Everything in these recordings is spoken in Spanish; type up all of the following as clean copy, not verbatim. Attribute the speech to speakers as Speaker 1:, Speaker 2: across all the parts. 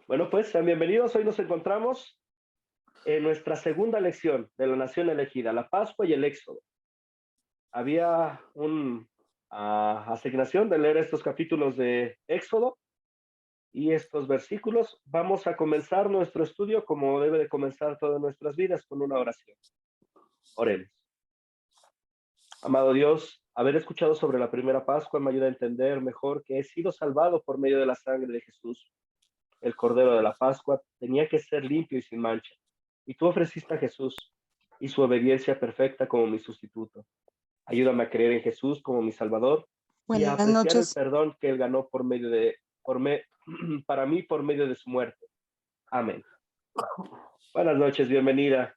Speaker 1: Bueno, pues sean bienvenidos. Hoy nos encontramos en nuestra segunda lección de la nación elegida, la Pascua y el Éxodo. Había una asignación de leer estos capítulos de Éxodo y estos versículos. Vamos a comenzar nuestro estudio como debe de comenzar todas nuestras vidas, con una oración. Oremos. Amado Dios, haber escuchado sobre la primera Pascua me ayuda a entender mejor que he sido salvado por medio de la sangre de Jesús. El Cordero de la Pascua tenía que ser limpio y sin mancha, y tú ofreciste a Jesús y su obediencia perfecta como mi sustituto. Ayúdame a creer en Jesús como mi Salvador y a
Speaker 2: Buenas
Speaker 1: apreciar el
Speaker 2: noches.
Speaker 1: perdón que Él ganó para mí por medio de su muerte. Amén. Buenas noches, bienvenida.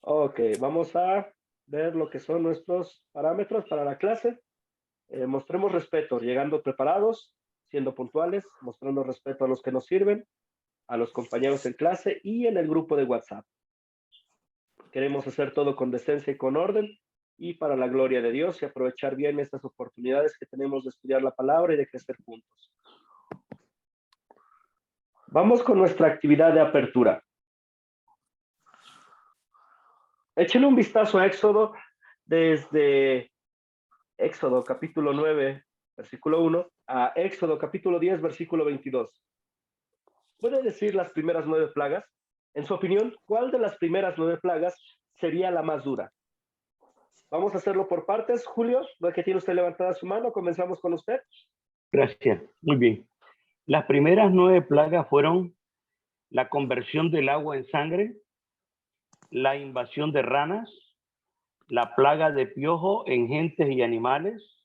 Speaker 1: Ok, vamos a ver lo que son nuestros parámetros para la clase. Mostremos respeto, llegando preparados, siendo puntuales, mostrando respeto a los que nos sirven, a los compañeros en clase y en el grupo de WhatsApp. Queremos hacer todo con decencia y con orden y para la gloria de Dios y aprovechar bien estas oportunidades que tenemos de estudiar la palabra y de crecer juntos. Vamos con nuestra actividad de apertura. Échenle un vistazo a Éxodo desde Éxodo capítulo 9, versículo 1, a Éxodo capítulo 10, versículo 22. ¿Puede decir las primeras 9 plagas? En su opinión, ¿cuál de las primeras 9 plagas sería la más dura? Vamos a hacerlo por partes. Julio, ¿ve que tiene usted levantada su mano? Comenzamos con usted.
Speaker 3: Gracias, muy bien. Las primeras 9 plagas fueron la conversión del agua en sangre, la invasión de ranas, la plaga de piojo en gentes y animales,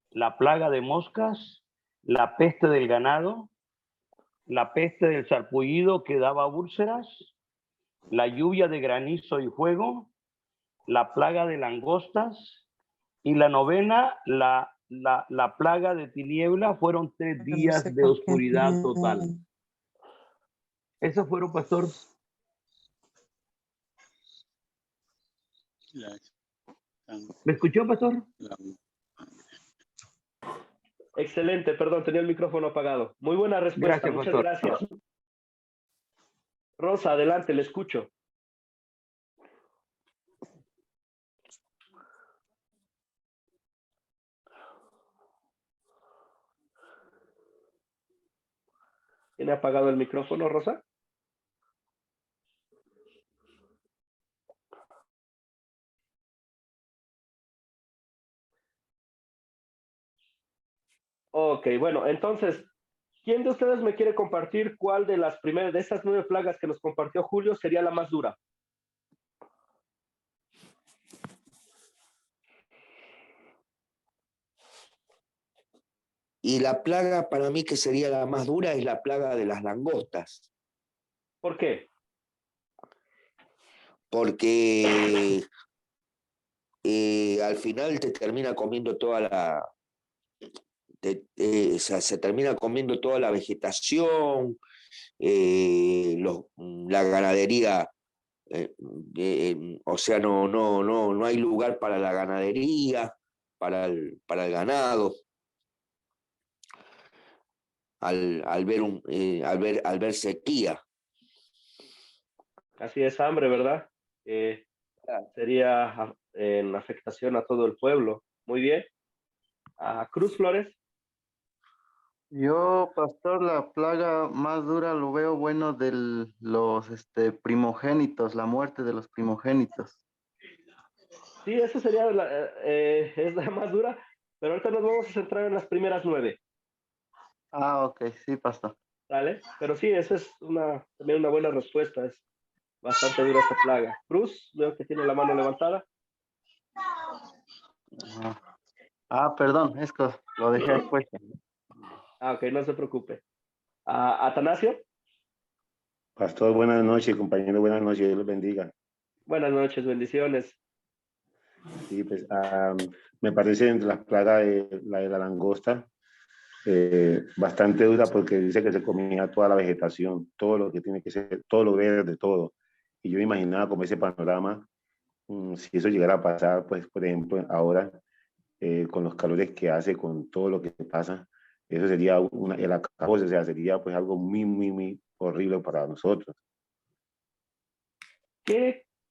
Speaker 3: la plaga de moscas, la peste del ganado, la peste del sarpullido que daba úlceras, la lluvia de granizo y fuego, la plaga de langostas y la novena, la plaga de tiniebla. Fueron 3 días de oscuridad total. Esos fueron, pastor. ¿Me escuchó, pastor?
Speaker 1: Excelente, perdón, tenía el micrófono apagado. Muy buena respuesta,
Speaker 3: Gracias,
Speaker 1: muchas
Speaker 3: pastor.
Speaker 1: gracias. Rosa, adelante, le escucho. ¿Tiene apagado el micrófono, Rosa? Ok, bueno, entonces, ¿quién de ustedes me quiere compartir cuál de las primeras, de esas 9 plagas que nos compartió Julio, sería la más dura?
Speaker 4: Y la plaga para mí que sería la más dura es la plaga de las langostas,
Speaker 1: ¿Por qué?
Speaker 4: porque al final te termina comiendo toda o sea, se termina comiendo toda la vegetación, la ganadería, o sea, no hay lugar para la ganadería, para el ganado. Al ver sequía.
Speaker 1: Así es, hambre, ¿verdad? Sería en afectación a todo el pueblo. Muy bien. Cruz Flores.
Speaker 5: Yo, pastor, la plaga más dura lo veo bueno de los primogénitos, la muerte de los primogénitos.
Speaker 1: Sí, esa sería es la más dura, pero ahorita nos vamos a centrar en las primeras 9.
Speaker 5: Ok, sí, pastor.
Speaker 1: ¿Vale? Pero sí, esa es también una buena respuesta. Es bastante dura esa plaga. Cruz, veo que tiene la mano levantada.
Speaker 5: Perdón, es que lo dejé ahí puesto.
Speaker 1: Ok, no se preocupe. Atanasio.
Speaker 6: Pastor, buenas noches, compañero, buenas noches, Dios los bendiga.
Speaker 1: Buenas noches, bendiciones.
Speaker 6: Sí, pues me parece entre las plagas la de la langosta, bastante dura porque dice que se comía toda la vegetación, todo lo que tiene que ser, todo lo verde, todo. Y yo me imaginaba como ese panorama, si eso llegara a pasar, pues por ejemplo ahora, con los calores que hace, con todo lo que pasa. Eso sería el acabose, o sea, sería pues algo muy, muy, muy horrible para nosotros.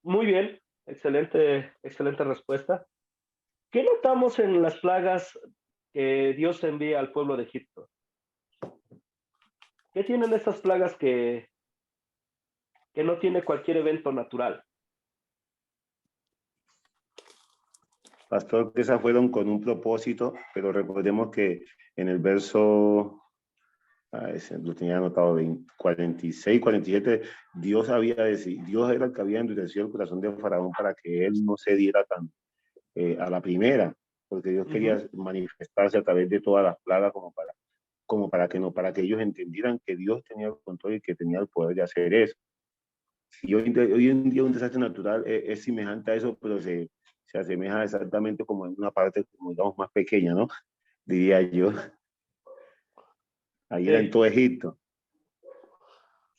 Speaker 1: Muy bien, excelente, excelente respuesta. ¿Qué notamos en las plagas que Dios envía al pueblo de Egipto? ¿Qué tienen estas plagas que no tiene cualquier evento natural?
Speaker 6: Pastor, que esas fueron con un propósito, pero recordemos que en el verso, ese lo tenía anotado, 46, 47, Dios había decidido, Dios era el que había endurecido el corazón de Faraón para que él no se diera tan a la primera, porque Dios quería manifestarse a través de todas las plagas para que ellos entendieran que Dios tenía el control y que tenía el poder de hacer eso. Y hoy en día un desastre natural es semejante a eso, pero se asemeja exactamente como en una parte, como digamos, más pequeña, ¿no? Diría yo. Ahí era en todo Egipto.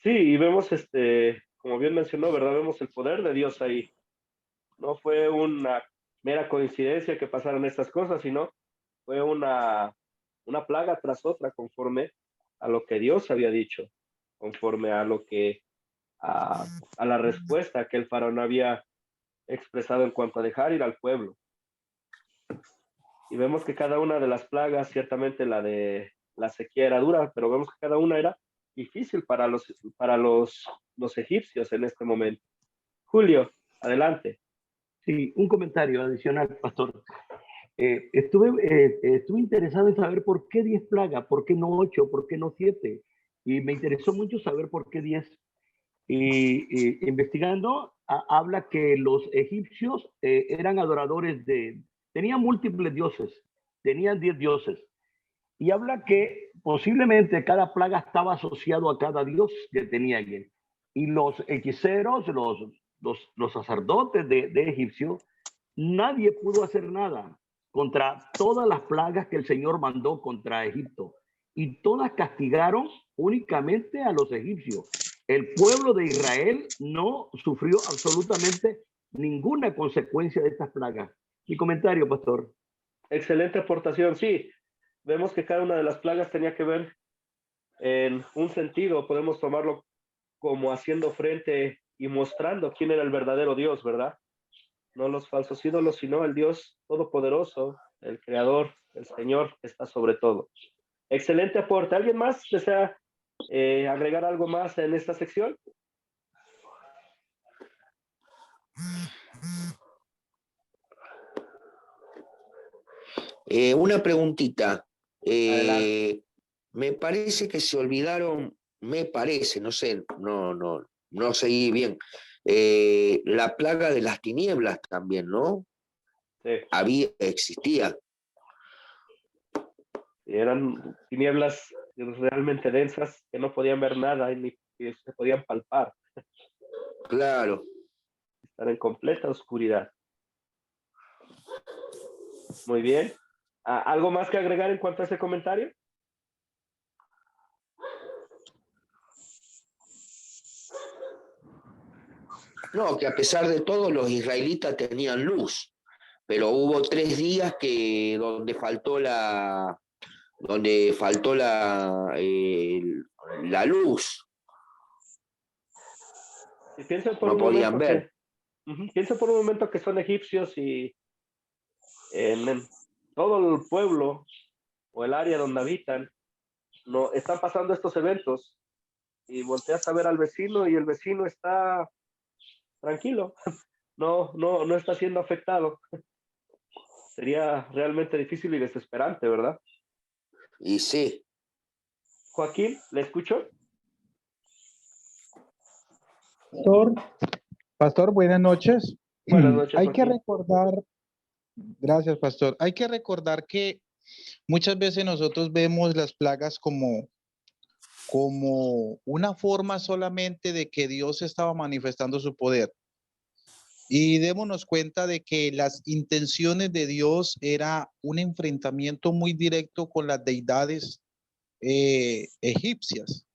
Speaker 1: Sí, y vemos, como bien mencionó, ¿verdad? Vemos el poder de Dios ahí. No fue una mera coincidencia que pasaran estas cosas, sino fue una plaga tras otra conforme a lo que Dios había dicho, conforme a lo que, a la respuesta que el faraón había expresado en cuanto a dejar ir al pueblo. Y vemos que cada una de las plagas, ciertamente la de la sequía era dura, pero vemos que cada una era difícil para los egipcios en este momento. Julio, adelante.
Speaker 3: Sí, un comentario adicional, pastor. Estuve interesado en saber por qué 10 plagas, por qué no 8, por qué no 7. Y me interesó mucho saber por qué 10. Y investigando, habla que los egipcios eran adoradores tenían múltiples dioses, tenían 10 dioses. Y habla que posiblemente cada plaga estaba asociado a cada dios que tenía alguien. Y los hechiceros, los sacerdotes de Egipcio, nadie pudo hacer nada contra todas las plagas que el Señor mandó contra Egipto. Y todas castigaron únicamente a los egipcios. El pueblo de Israel no sufrió absolutamente ninguna consecuencia de estas plagas. Mi comentario, pastor.
Speaker 1: Excelente aportación, sí. Vemos que cada una de las plagas tenía que ver en un sentido, podemos tomarlo como haciendo frente y mostrando quién era el verdadero Dios, ¿verdad? No los falsos ídolos, sino el Dios todopoderoso, el creador, el Señor que está sobre todo. Excelente aporte. ¿Alguien más desea agregar algo más en esta sección?
Speaker 4: Una preguntita.
Speaker 1: Adelante.
Speaker 4: Me parece que se olvidaron, no sé, no seguí bien. La plaga de las tinieblas también, ¿no?
Speaker 1: Sí.
Speaker 4: Existía.
Speaker 1: Eran tinieblas realmente densas que no podían ver nada y ni que se podían palpar.
Speaker 4: Claro.
Speaker 1: Estar en completa oscuridad. Muy bien. ¿Algo más que agregar en cuanto a ese comentario?
Speaker 4: No, que a pesar de todo los israelitas tenían luz, pero hubo 3 días donde faltó la luz.
Speaker 1: Y piensen por
Speaker 4: No
Speaker 1: un
Speaker 4: podían
Speaker 1: momento
Speaker 4: ver.
Speaker 1: piensen por un momento que son egipcios y en todo el pueblo o el área donde habitan no están pasando estos eventos y volteas a ver al vecino y el vecino está tranquilo, no está siendo afectado. Sería realmente difícil y desesperante, ¿verdad?
Speaker 4: Y sí.
Speaker 1: Joaquín, ¿le escucho?
Speaker 2: Pastor, buenas noches.
Speaker 1: Buenas noches,
Speaker 2: Hay que
Speaker 1: Joaquín.
Speaker 2: recordar, gracias, pastor. Hay que recordar que muchas veces nosotros vemos las plagas como una forma solamente de que Dios estaba manifestando su poder. Y démonos cuenta de que las intenciones de Dios era un enfrentamiento muy directo con las deidades egipcias,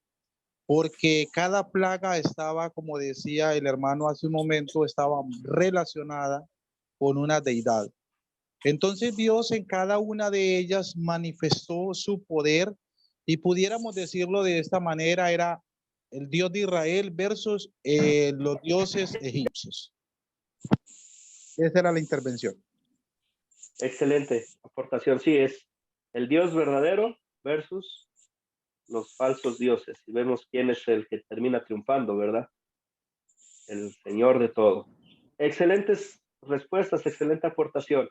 Speaker 2: porque cada plaga estaba, como decía el hermano hace un momento, estaba relacionada con una deidad. Entonces Dios en cada una de ellas manifestó su poder y pudiéramos decirlo de esta manera, era el Dios de Israel versus los dioses egipcios. Esa era la intervención.
Speaker 1: Excelente aportación. Sí, es el Dios verdadero versus los falsos dioses. Y vemos quién es el que termina triunfando, ¿verdad? El Señor de todo. Excelentes respuestas, excelente aportación.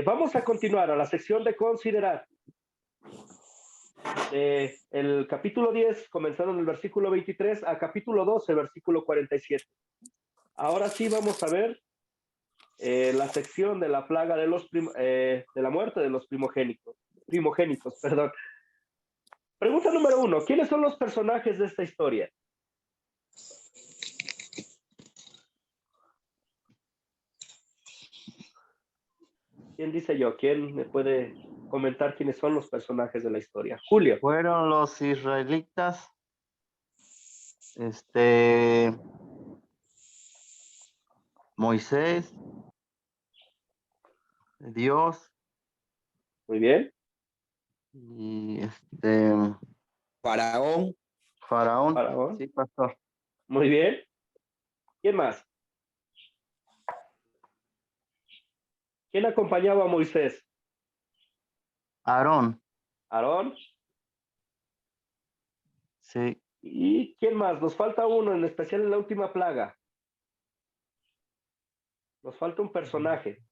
Speaker 1: Vamos a continuar a la sección de considerar. El capítulo 10, comenzando en el versículo 23, a capítulo 12, versículo 47. Ahora sí vamos a ver la sección de la plaga de la muerte de los primogénitos, perdón. Pregunta número 1, ¿quiénes son los personajes de esta historia? ¿Quién dice yo? ¿Quién me puede comentar quiénes son los personajes de la historia? Julio.
Speaker 5: Fueron los israelitas, Moisés, Dios
Speaker 1: Muy bien.
Speaker 5: y
Speaker 4: Faraón,
Speaker 5: Faraón.
Speaker 1: Faraón.
Speaker 5: Sí, pastor.
Speaker 1: Muy bien. ¿Quién más? ¿Quién acompañaba a Moisés?
Speaker 5: Aarón.
Speaker 1: Aarón.
Speaker 5: Sí.
Speaker 1: ¿Y quién más? Nos falta uno, en especial en la última plaga. Nos falta un personaje.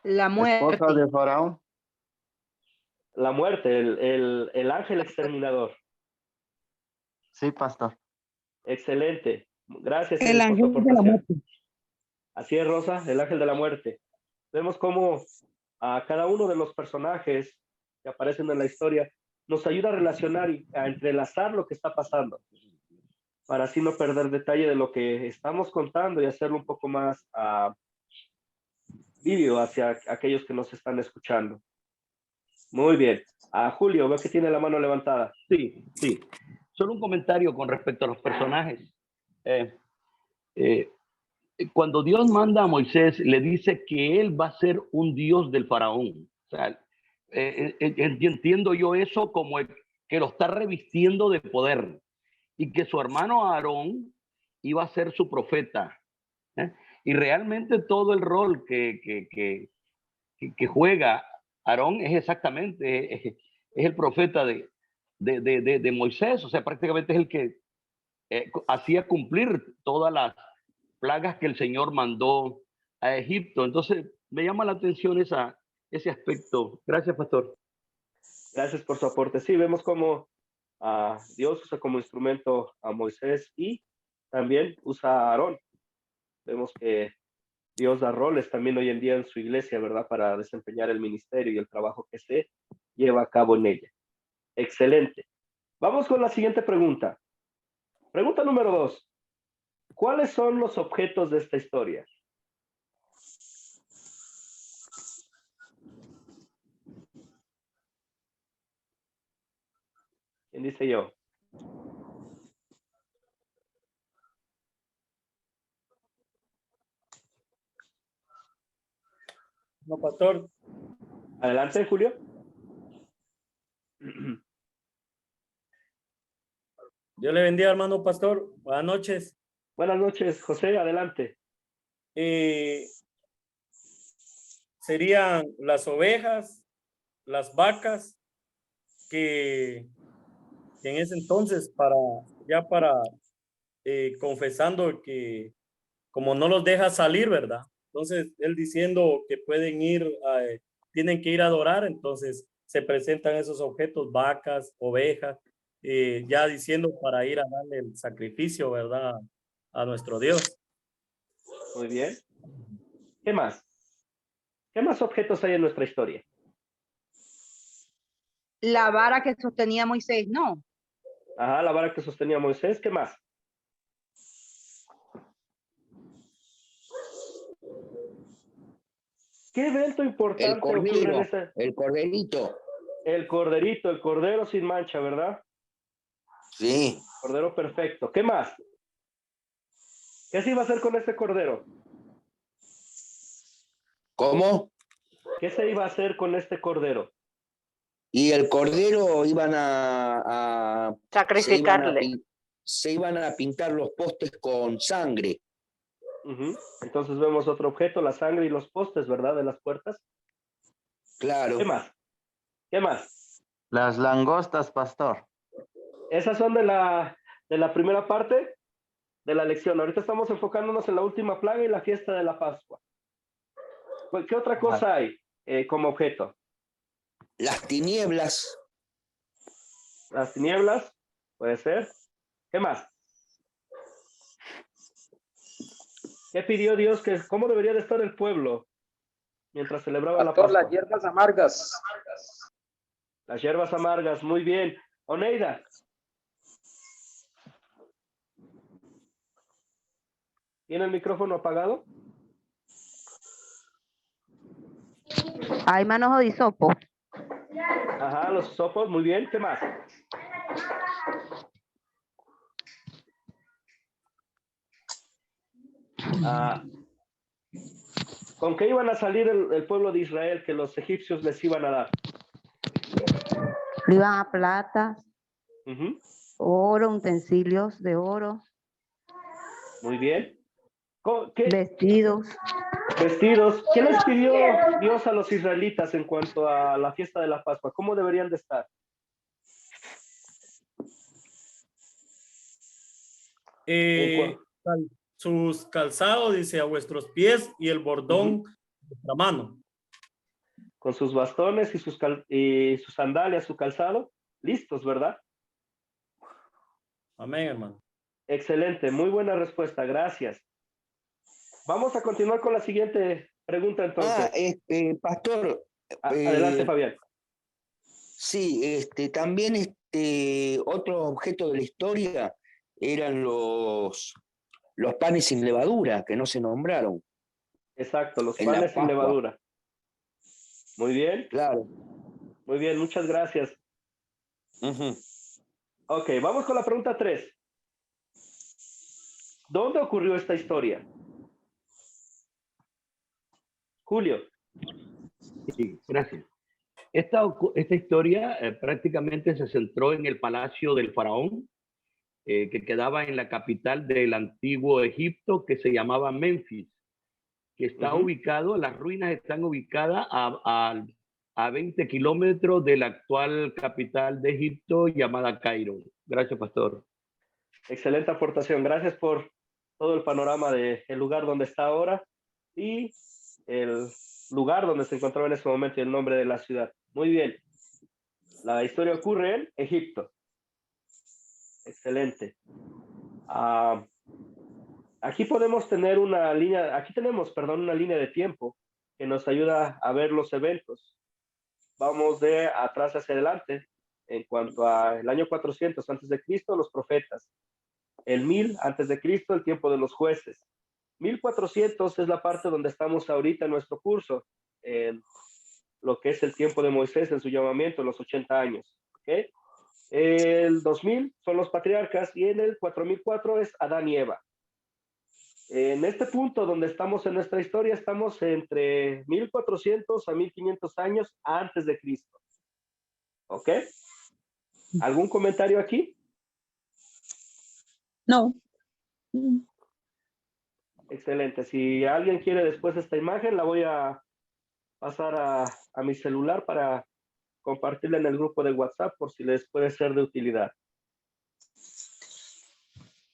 Speaker 7: La
Speaker 5: La
Speaker 7: muerte.
Speaker 5: esposa de Faraón.
Speaker 1: La muerte, el ángel exterminador.
Speaker 5: Sí, pastor.
Speaker 1: Excelente. Gracias,
Speaker 7: El
Speaker 1: Eddie, por su
Speaker 7: ángel de la
Speaker 1: aportación.
Speaker 7: muerte.
Speaker 1: Así es, Rosa, el ángel de la muerte. Vemos cómo a cada uno de los personajes que aparecen en la historia nos ayuda a relacionar y a entrelazar lo que está pasando, para así no perder detalle de lo que estamos contando y hacerlo un poco más vívido hacia aquellos que nos están escuchando. Muy bien. Julio, veo que tiene la mano levantada.
Speaker 3: Sí, sí. Solo un comentario con respecto a los personajes. Cuando Dios manda a Moisés, le dice que él va a ser un Dios del faraón. O sea, entiendo yo eso como que lo está revistiendo de poder y que su hermano Aarón iba a ser su profeta. Y realmente todo el rol que juega Aarón es exactamente, es el profeta de Moisés, o sea, prácticamente es el que hacía cumplir todas las plagas que el Señor mandó a Egipto. Entonces, me llama la atención ese aspecto. Gracias, pastor.
Speaker 1: Gracias por su aporte. Sí, vemos cómo Dios usa como instrumento a Moisés y también usa a Aarón. Vemos que Dios da roles también hoy en día en su iglesia, ¿verdad? Para desempeñar el ministerio y el trabajo que se lleva a cabo en ella. Excelente. Vamos con la siguiente pregunta. Pregunta número 2. ¿Cuáles son los objetos de esta historia? ¿Quién dice yo?
Speaker 8: No, pastor.
Speaker 1: Adelante, Julio.
Speaker 8: Dios le bendiga, hermano pastor. Buenas noches.
Speaker 1: Buenas noches, José. Adelante.
Speaker 8: Serían las ovejas, las vacas, que en ese entonces confesando que como no los deja salir, ¿verdad? Entonces él diciendo que pueden ir, tienen que ir a adorar, entonces se presentan esos objetos, vacas, ovejas, ya diciendo para ir a darle el sacrificio, ¿verdad? A nuestro Dios.
Speaker 1: Muy bien. ¿Qué más? ¿Qué más objetos hay en nuestra historia?
Speaker 7: La vara que sostenía Moisés, no.
Speaker 1: Ajá, la vara que sostenía Moisés. ¿Qué más? ¿Qué evento importante
Speaker 4: el
Speaker 1: ocurre en
Speaker 4: cordero,
Speaker 1: esta?
Speaker 4: el corderito.
Speaker 1: El corderito, el cordero sin mancha, ¿verdad?
Speaker 4: Sí.
Speaker 1: Cordero perfecto. ¿Qué más? ¿Qué se iba a hacer con este cordero?
Speaker 4: ¿Cómo?
Speaker 1: ¿Qué se iba a hacer con este cordero?
Speaker 4: Y el cordero iban a
Speaker 7: Sacrificarle.
Speaker 4: se iban a pintar los postes con sangre.
Speaker 1: Ujú. Entonces vemos otro objeto, la sangre y los postes, ¿verdad? De las puertas.
Speaker 4: Claro.
Speaker 1: ¿Qué más? ¿Qué más?
Speaker 5: Las langostas, pastor.
Speaker 1: Esas son de la primera parte de la lección. Ahorita estamos enfocándonos en la última plaga y la fiesta de la Pascua. ¿Qué otra cosa hay como objeto?
Speaker 4: Las tinieblas.
Speaker 1: Las tinieblas, puede ser. ¿Qué más? ¿Qué pidió Dios? ¿Cómo debería de estar el pueblo mientras celebraba la Pascua?
Speaker 9: Las hierbas amargas.
Speaker 1: Las hierbas amargas, muy bien. Oneida. ¿Tiene el micrófono apagado?
Speaker 7: Hay manos de hisopo.
Speaker 1: Ajá, los hisopos, muy bien. ¿Qué más? ¿Con qué iban a salir el pueblo de Israel que los egipcios les iban a dar?
Speaker 7: Le iban a plata,
Speaker 1: Ujú,
Speaker 7: oro, utensilios de oro,
Speaker 1: muy bien. ¿Qué?
Speaker 7: vestidos.
Speaker 1: Vestidos. ¿Qué les pidió Dios a los israelitas en cuanto a la fiesta de la Pascua? ¿Cómo deberían de estar?
Speaker 8: Sus calzados, dice, a vuestros pies y el bordón de vuestra mano.
Speaker 1: Con sus bastones y sus sandalias, su calzado, listos, ¿verdad?
Speaker 8: Amén, hermano.
Speaker 1: Excelente, muy buena respuesta, gracias. Vamos a continuar con la siguiente pregunta entonces.
Speaker 4: Pastor.
Speaker 1: Adelante, Fabián.
Speaker 4: Sí, también otro objeto de la historia eran los panes sin levadura, que no se nombraron.
Speaker 1: Exacto, los
Speaker 4: En la
Speaker 1: panes sin
Speaker 4: Pascua.
Speaker 1: levadura. Muy bien.
Speaker 4: Claro.
Speaker 1: Muy bien, muchas gracias. Ok, vamos con la pregunta 3. ¿Dónde ocurrió esta historia? Julio.
Speaker 3: Sí, gracias. Esta historia prácticamente se centró en el palacio del faraón, que quedaba en la capital del antiguo Egipto, que se llamaba Memphis, que está ubicado, las ruinas están ubicadas a 20 kilómetros de la actual capital de Egipto, llamada Cairo. Gracias, pastor.
Speaker 1: Excelente aportación. Gracias por todo el panorama del lugar donde está ahora y el lugar donde se encontraba en ese momento y el nombre de la ciudad. Muy bien. La historia ocurre en Egipto. Excelente. Aquí podemos tener una línea de tiempo que nos ayuda a ver los eventos. Vamos de atrás hacia adelante. En cuanto al año 400 antes de Cristo, los profetas. El 1000 antes de Cristo, el tiempo de los jueces. 1400 es la parte donde estamos ahorita en nuestro curso, en lo que es el tiempo de Moisés en su llamamiento, los 80 años. ¿Okay? El 2000 son los patriarcas y en el 4004 es Adán y Eva. En este punto donde estamos en nuestra historia, estamos entre 1400 a 1500 años antes de Cristo. ¿Ok? ¿Algún comentario aquí?
Speaker 10: No.
Speaker 1: Excelente. Si alguien quiere después esta imagen, la voy a pasar a mi celular para compartirla en el grupo de WhatsApp por si les puede ser de utilidad.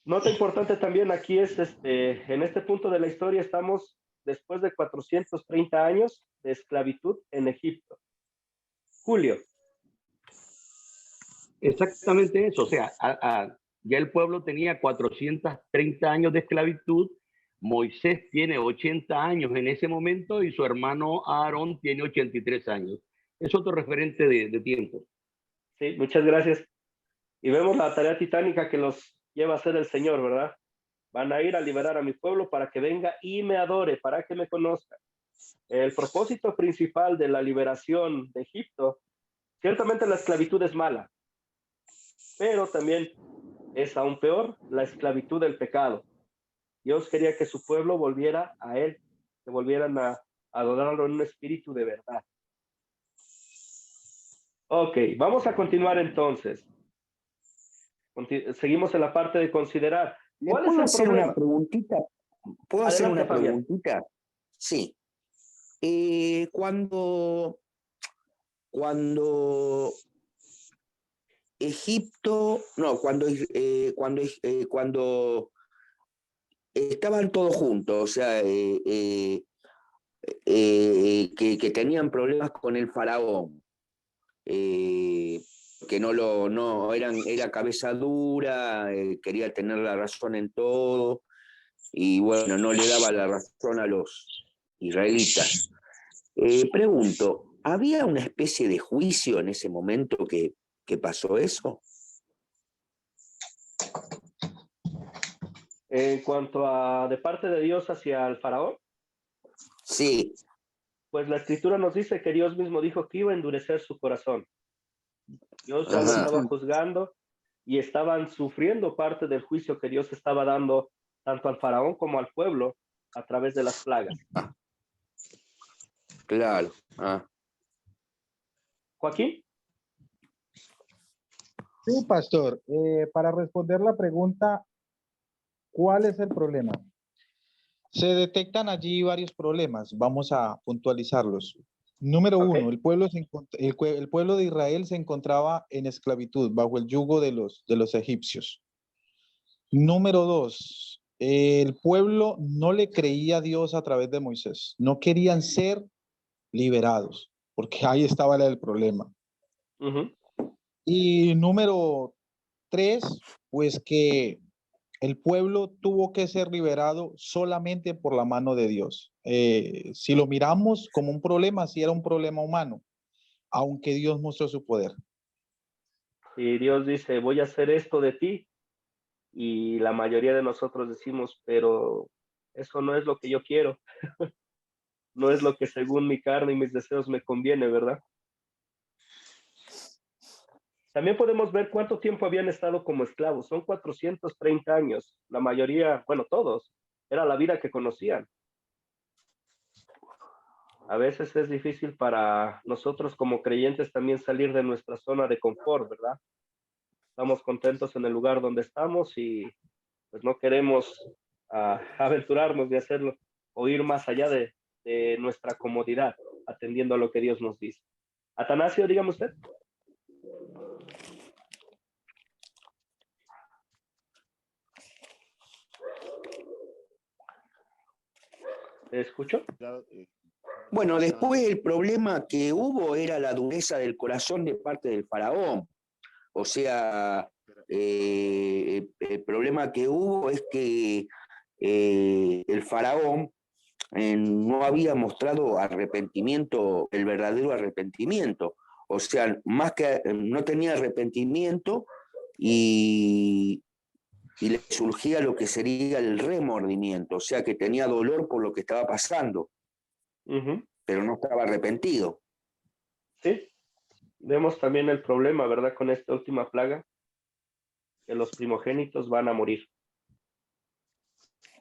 Speaker 1: Nota importante también aquí es, en este punto de la historia estamos después de 430 años de esclavitud en Egipto. Julio.
Speaker 3: Exactamente eso, o sea, ya el pueblo tenía 430 años de esclavitud, Moisés tiene 80 años en ese momento y su hermano Aarón tiene 83 años. Es otro referente de tiempo.
Speaker 1: Sí, muchas gracias. Y vemos la tarea titánica que los lleva a hacer el Señor, ¿verdad? Van a ir a liberar a mi pueblo para que venga y me adore, para que me conozca. El propósito principal de la liberación de Egipto, ciertamente la esclavitud es mala, pero también es aún peor la esclavitud del pecado. Dios quería que su pueblo volviera a Él, que volvieran a adorarlo en un espíritu de verdad. Ok, vamos a continuar entonces. Seguimos en la parte de considerar.
Speaker 4: ¿Le
Speaker 1: ¿Cuál es
Speaker 4: puedo
Speaker 1: el
Speaker 4: hacer
Speaker 1: problema?
Speaker 4: una preguntita? ¿Puedo hacer
Speaker 1: Adelante,
Speaker 4: una
Speaker 1: Fabián.
Speaker 4: preguntita? Sí. Cuando Egipto, no, cuando estaban todos juntos, o sea, que tenían problemas con el faraón, que era cabeza dura, quería tener la razón en todo, y bueno, no le daba la razón a los israelitas. Pregunto, ¿había una especie de juicio en ese momento que pasó eso?
Speaker 1: En cuanto a de parte de Dios hacia el faraón,
Speaker 4: Sí.
Speaker 1: pues la escritura nos dice que Dios mismo dijo que iba a endurecer su corazón. Dios ya lo
Speaker 4: Ajá.
Speaker 1: estaba juzgando y estaban sufriendo parte del juicio que Dios estaba dando tanto al faraón como al pueblo a través de las plagas.
Speaker 4: Claro.
Speaker 1: Joaquín,
Speaker 2: Sí, pastor. Para responder la pregunta, ¿cuál es el problema? Se detectan allí varios problemas. Vamos a puntualizarlos. Número
Speaker 1: Ok.
Speaker 2: uno, el pueblo de Israel se encontraba en esclavitud bajo el yugo de los egipcios. Número dos, el pueblo no le creía a Dios a través de Moisés. No querían ser liberados, porque ahí estaba el problema.
Speaker 1: Ujú.
Speaker 2: Y número tres, pues que el pueblo tuvo que ser liberado solamente por la mano de Dios. Si lo miramos como un problema, sí era un problema humano, aunque Dios mostró su poder.
Speaker 1: Y Dios dice, voy a hacer esto de ti. Y la mayoría de nosotros decimos, pero eso no es lo que yo quiero. No es lo que según mi carne y mis deseos me conviene, ¿verdad? También podemos ver cuánto tiempo habían estado como esclavos. Son 430 años. La mayoría, bueno, todos, era la vida que conocían. A veces es difícil para nosotros como creyentes también salir de nuestra zona de confort, ¿verdad? Estamos contentos en el lugar donde estamos y pues no queremos aventurarnos de hacerlo o ir más allá de nuestra comodidad, atendiendo a lo que Dios nos dice. Atanasio, dígame usted. ¿Te escucho?
Speaker 4: Bueno, después el problema que hubo era la dureza del corazón de parte del faraón. O sea, el problema que hubo es que el faraón no había mostrado arrepentimiento, el verdadero arrepentimiento. O sea, más que no tenía arrepentimiento y le surgía lo que sería el remordimiento, o sea, que tenía dolor por lo que estaba pasando, pero no estaba arrepentido.
Speaker 1: Sí, vemos también el problema, ¿verdad? Con esta última plaga, que los primogénitos van a morir.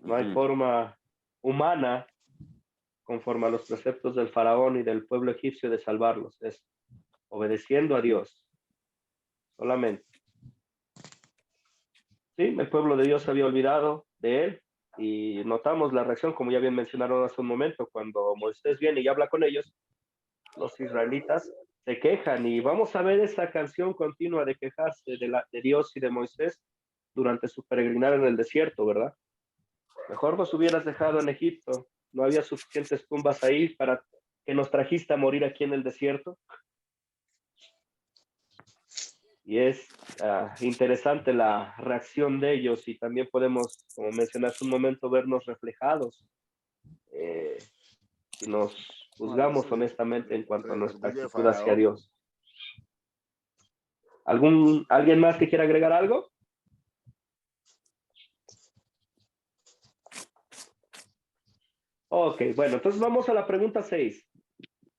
Speaker 1: No hay forma humana, conforme a los preceptos del faraón y del pueblo egipcio, de salvarlos. Es obedeciendo a Dios solamente. Sí, el pueblo de Dios se había olvidado de él y notamos la reacción, como ya bien mencionaron hace un momento, cuando Moisés viene y habla con ellos, los israelitas se quejan y vamos a ver esa canción continua de quejarse de Dios y de Moisés durante su peregrinar en el desierto, ¿verdad? Mejor nos hubieras dejado en Egipto, no había suficientes tumbas ahí para que nos trajiste a morir aquí en el desierto. Y es interesante la reacción de ellos y también podemos, como mencionaste un momento, vernos reflejados y nos juzgamos honestamente en cuanto a nuestra actitud hacia Dios. ¿Alguien más que quiera agregar algo? Ok, bueno, entonces vamos a la pregunta 6.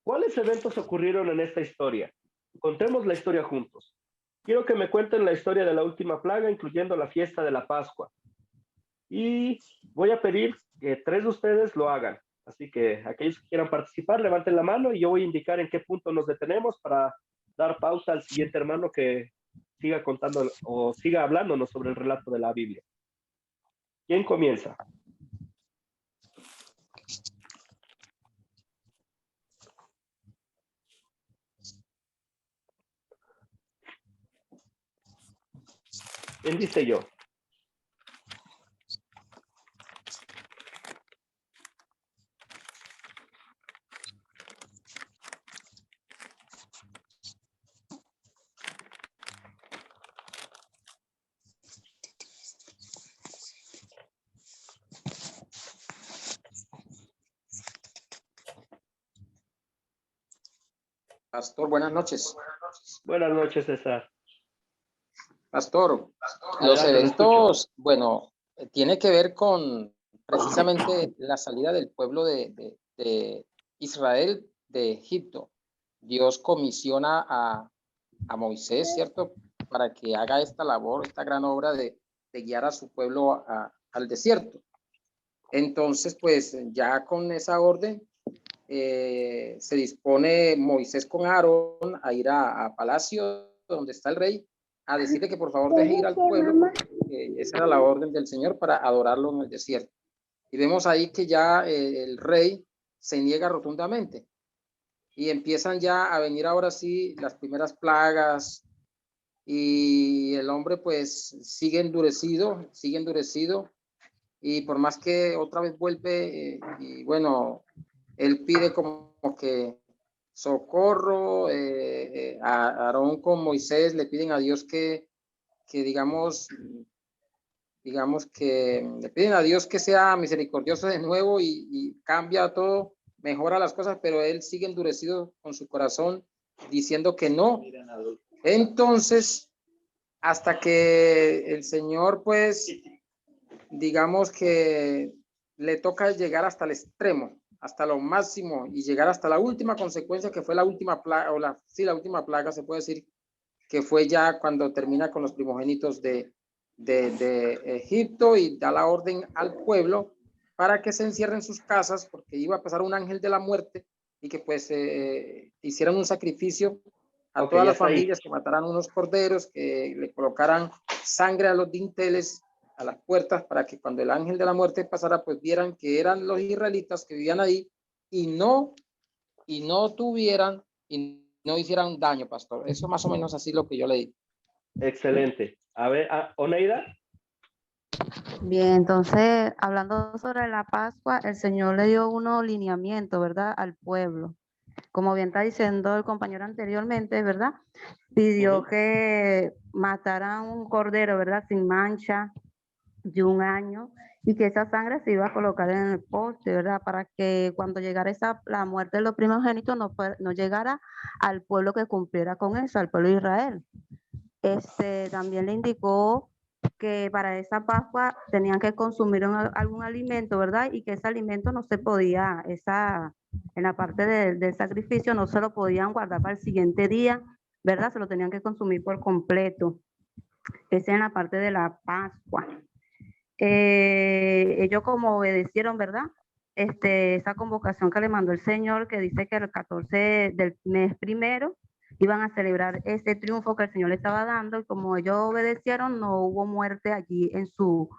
Speaker 1: ¿Cuáles eventos ocurrieron en esta historia? Contemos la historia juntos. Quiero que me cuenten la historia de la última plaga, incluyendo la fiesta de la Pascua. Y voy a pedir que 3 de ustedes lo hagan. Así que aquellos que quieran participar, levanten la mano y yo voy a indicar en qué punto nos detenemos para dar pausa al siguiente hermano que siga contando o siga hablándonos sobre el relato de la Biblia. ¿Quién comienza? ¿Quién dice yo?
Speaker 9: Pastor, buenas noches.
Speaker 1: Buenas noches, César.
Speaker 9: Pastor, los
Speaker 1: Adelante, lo escucho.
Speaker 9: eventos, bueno, tiene que ver con precisamente la salida del pueblo de Israel de Egipto. Dios comisiona a Moisés, ¿cierto? Para que haga esta labor, esta gran obra de guiar a su pueblo al desierto. Entonces, pues ya con esa orden, se dispone Moisés con Aarón a ir a palacio donde está el rey, a decirle que por favor deje ir al pueblo, porque esa era la orden del Señor para adorarlo en el desierto. Y vemos ahí que ya el rey se niega rotundamente y empiezan ya a venir ahora sí las primeras plagas y el hombre pues sigue endurecido y por más que otra vez vuelve y bueno, él pide como que socorro, a Aarón con Moisés le piden a Dios que digamos que le piden a Dios que sea misericordioso de nuevo y cambia todo, mejora las cosas, pero él sigue endurecido con su corazón diciendo que no. Entonces, hasta que el Señor pues digamos que le toca llegar hasta el extremo, hasta lo máximo y llegar hasta la última consecuencia que fue la última plaga, o la última plaga se puede decir, que fue ya cuando termina con los primogénitos de Egipto y da la orden al pueblo para que se encierren en sus casas porque iba a pasar un ángel de la muerte y que pues hicieran un sacrificio a todas las familias, que mataran unos corderos, que le colocaran sangre a los dinteles, a las puertas, para que cuando el ángel de la muerte pasara, pues vieran que eran los israelitas que vivían ahí y no tuvieran y no hicieran daño, pastor. Eso más o menos así lo que yo leí.
Speaker 1: Excelente. A ver, Oneida.
Speaker 7: Bien, entonces, hablando sobre la Pascua, el Señor le dio unos lineamientos, ¿verdad?, al pueblo. Como bien está diciendo el compañero anteriormente, ¿verdad? Pidió que mataran un cordero, ¿verdad?, sin mancha, de 1 año, y que esa sangre se iba a colocar en el poste, ¿verdad? Para que cuando llegara la muerte de los primogénitos no llegara al pueblo que cumpliera con eso, al pueblo de Israel. También le indicó que para esa Pascua tenían que consumir algún alimento, ¿verdad? Y que ese alimento no se podía, en la parte del sacrificio no se lo podían guardar para el siguiente día, ¿verdad? Se lo tenían que consumir por completo. Esa es en la parte de la Pascua. Ellos como obedecieron, ¿verdad? Esa convocación que le mandó el Señor, que dice que el 14 del mes primero iban a celebrar ese triunfo que el Señor le estaba dando, y como ellos obedecieron, no hubo muerte allí en su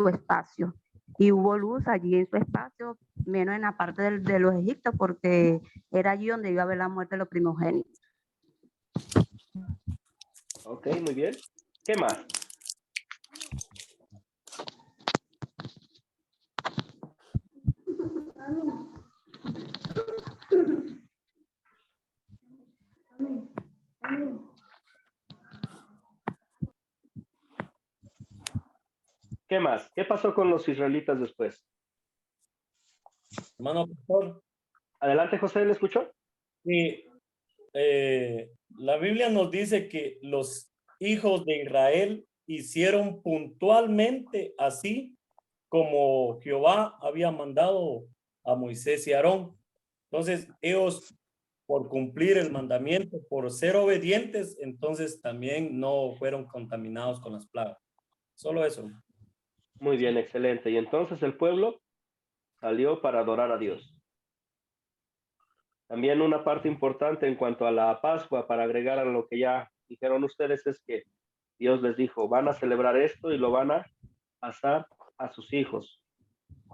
Speaker 7: espacio, y hubo luz allí en su espacio, menos en la parte de los egipcios, porque era allí donde iba a haber la muerte de los primogénitos.
Speaker 1: Ok, muy bien. ¿Qué más? ¿Qué más? ¿Qué pasó con los israelitas después?
Speaker 8: Hermano pastor.
Speaker 1: Adelante, José, ¿le escuchó?
Speaker 8: Sí, la Biblia nos dice que los hijos de Israel hicieron puntualmente así como Jehová había mandado a Moisés y Aarón. Entonces ellos, por cumplir el mandamiento, por ser obedientes, entonces también no fueron contaminados con las plagas. Solo eso.
Speaker 1: Muy bien, excelente. Y entonces el pueblo salió para adorar a Dios. También una parte importante en cuanto a la Pascua, para agregar a lo que ya dijeron ustedes, es que Dios les dijo, van a celebrar esto y lo van a pasar a sus hijos.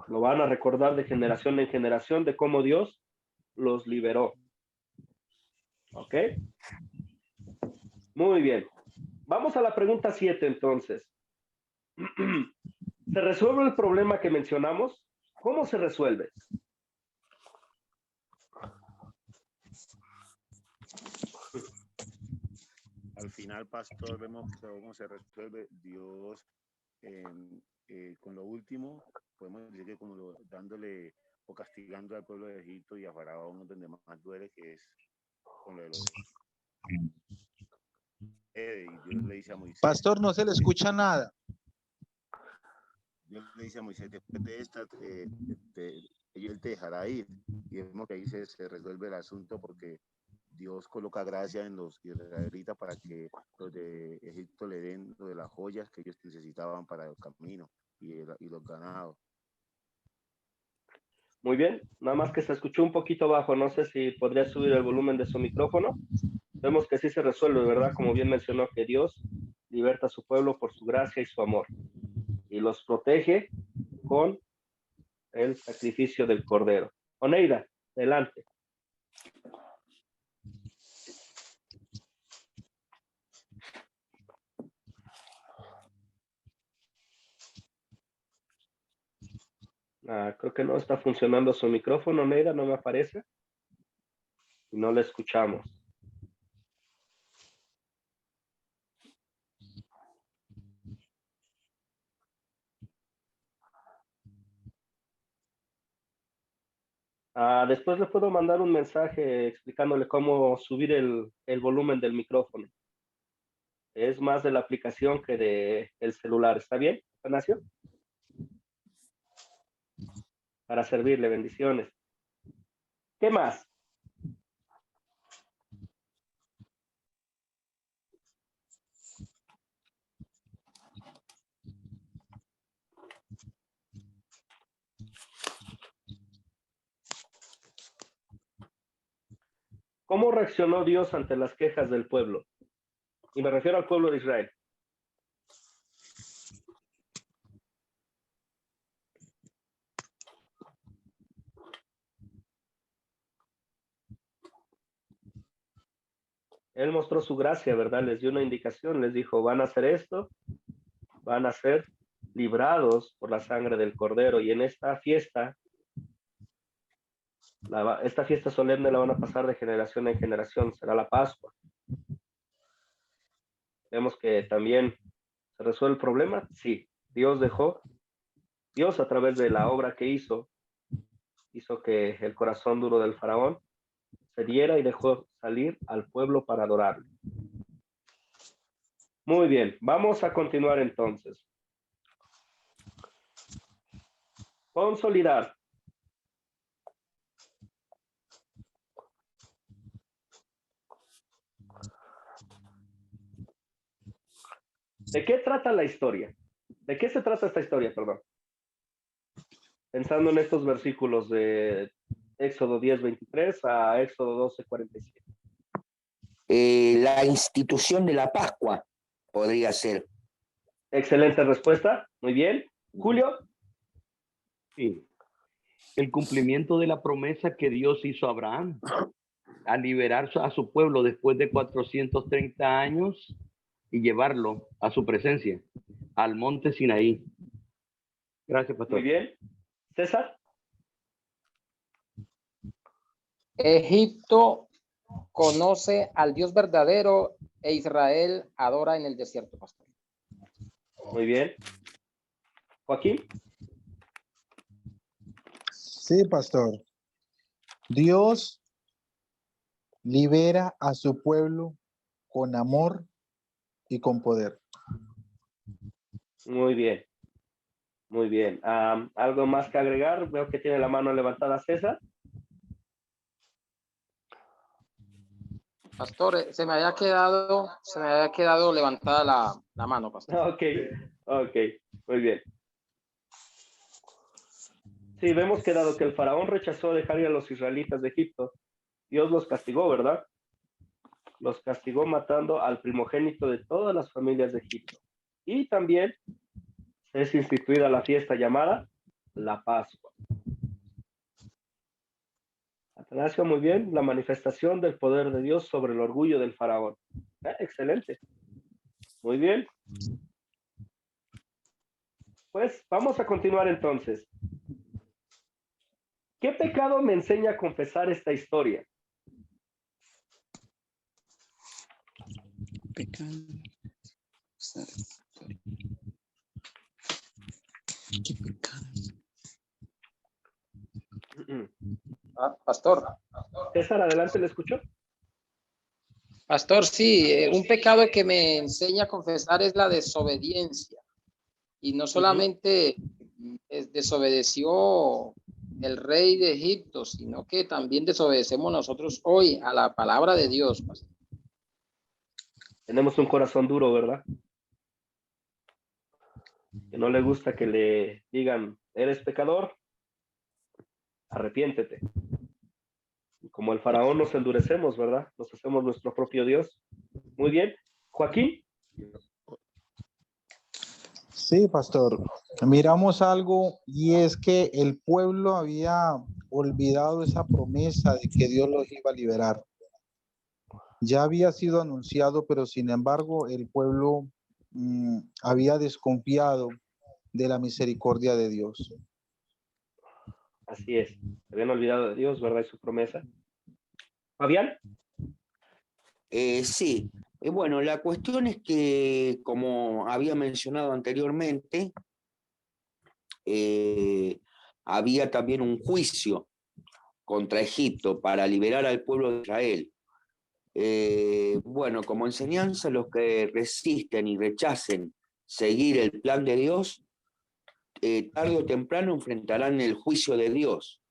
Speaker 1: Lo van a recordar de generación en generación de cómo Dios los liberó. ¿Ok? Muy bien. Vamos a la pregunta 7 entonces. ¿Se resuelve el problema que mencionamos? ¿Cómo se resuelve?
Speaker 6: Al final, pastor, vemos cómo se resuelve Dios con lo último. Podemos decir que como dándole o castigando al pueblo de Egipto y a Faraón, donde más duele, que es con lo de los... y Dios le dice a Moisés...
Speaker 2: Pastor, no se le escucha nada.
Speaker 6: Dios le dice a Moisés, después de esta, él te dejará ir. Y vemos que ahí se resuelve el asunto porque Dios coloca gracia en los israelitas para que los de Egipto le den lo de las joyas que ellos necesitaban para el camino y los ganados.
Speaker 1: Muy bien, nada más que se escuchó un poquito bajo, no sé si podría subir el volumen de su micrófono. Vemos que sí se resuelve, ¿verdad? Como bien mencionó, que Dios liberta a su pueblo por su gracia y su amor y los protege con el sacrificio del Cordero. Oneida, adelante. Creo que no está funcionando su micrófono, Oneida, no me aparece. Y no le escuchamos. Después le puedo mandar un mensaje explicándole cómo subir el volumen del micrófono. Es más de la aplicación que del celular. ¿Está bien, Ignacio? Para servirle, bendiciones. ¿Qué más? ¿Cómo reaccionó Dios ante las quejas del pueblo? Y me refiero al pueblo de Israel. Él mostró su gracia, ¿verdad? Les dio una indicación, les dijo, van a hacer esto, van a ser librados por la sangre del Cordero. Y en esta fiesta, esta fiesta solemne la van a pasar de generación en generación, será la Pascua. Vemos que también se resuelve el problema. Sí, Dios a través de la obra que hizo que el corazón duro del faraón se diera y dejó salir al pueblo para adorarlo. Muy bien, vamos a continuar entonces. Consolidar. ¿De qué trata la historia? ¿De qué se trata esta historia, perdón? Pensando en estos versículos de Éxodo 10:23 a Éxodo 12:47.
Speaker 4: La institución de la Pascua podría ser.
Speaker 1: Excelente respuesta, muy bien. Julio.
Speaker 3: Sí. El cumplimiento de la promesa que Dios hizo a Abraham a liberar a su pueblo después de 430 años y llevarlo a su presencia, al monte Sinaí. Gracias, pastor.
Speaker 1: Muy bien. César.
Speaker 9: Egipto conoce al Dios verdadero e Israel adora en el desierto, pastor.
Speaker 1: Muy bien. Joaquín.
Speaker 2: Sí, pastor. Dios libera a su pueblo con amor y con poder.
Speaker 1: Muy bien. Muy bien. ¿Algo más que agregar? Veo que tiene la mano levantada César.
Speaker 9: Pastor, se me había quedado levantada la mano, pastor.
Speaker 1: Ok, muy bien. Sí, vemos que dado que el faraón rechazó dejar ir a los israelitas de Egipto, Dios los castigó, ¿verdad? Los castigó matando al primogénito de todas las familias de Egipto. Y también es instituida la fiesta llamada la Pascua. Atanasio, muy bien, la manifestación del poder de Dios sobre el orgullo del faraón. Excelente. Muy bien. Pues vamos a continuar entonces. ¿Qué pecado me enseña a confesar esta historia?
Speaker 10: Pecado. ¿Qué pecado?
Speaker 9: Pastor.
Speaker 1: César, adelante, ¿le escucho?
Speaker 9: Pastor, sí, un pecado que me enseña a confesar es la desobediencia. Y no solamente desobedeció el rey de Egipto, sino que también desobedecemos nosotros hoy a la palabra de Dios, pastor.
Speaker 1: Tenemos un corazón duro, ¿verdad? Que no le gusta que le digan, eres pecador, arrepiéntete. Y como el faraón nos endurecemos, ¿verdad? Nos hacemos nuestro propio Dios. Muy bien. Joaquín.
Speaker 2: Sí, pastor. Miramos algo y es que el pueblo había olvidado esa promesa de que Dios los iba a liberar. Ya había sido anunciado, pero sin embargo el pueblo había desconfiado de la misericordia de Dios.
Speaker 1: Así es. Se habían olvidado de Dios, ¿verdad? Y su promesa. Fabián.
Speaker 4: Sí. Bueno, la cuestión es que, como había mencionado anteriormente, había también un juicio contra Egipto para liberar al pueblo de Israel. Bueno, como enseñanza, los que resisten y rechacen seguir el plan de Dios, tarde o temprano enfrentarán el juicio de Dios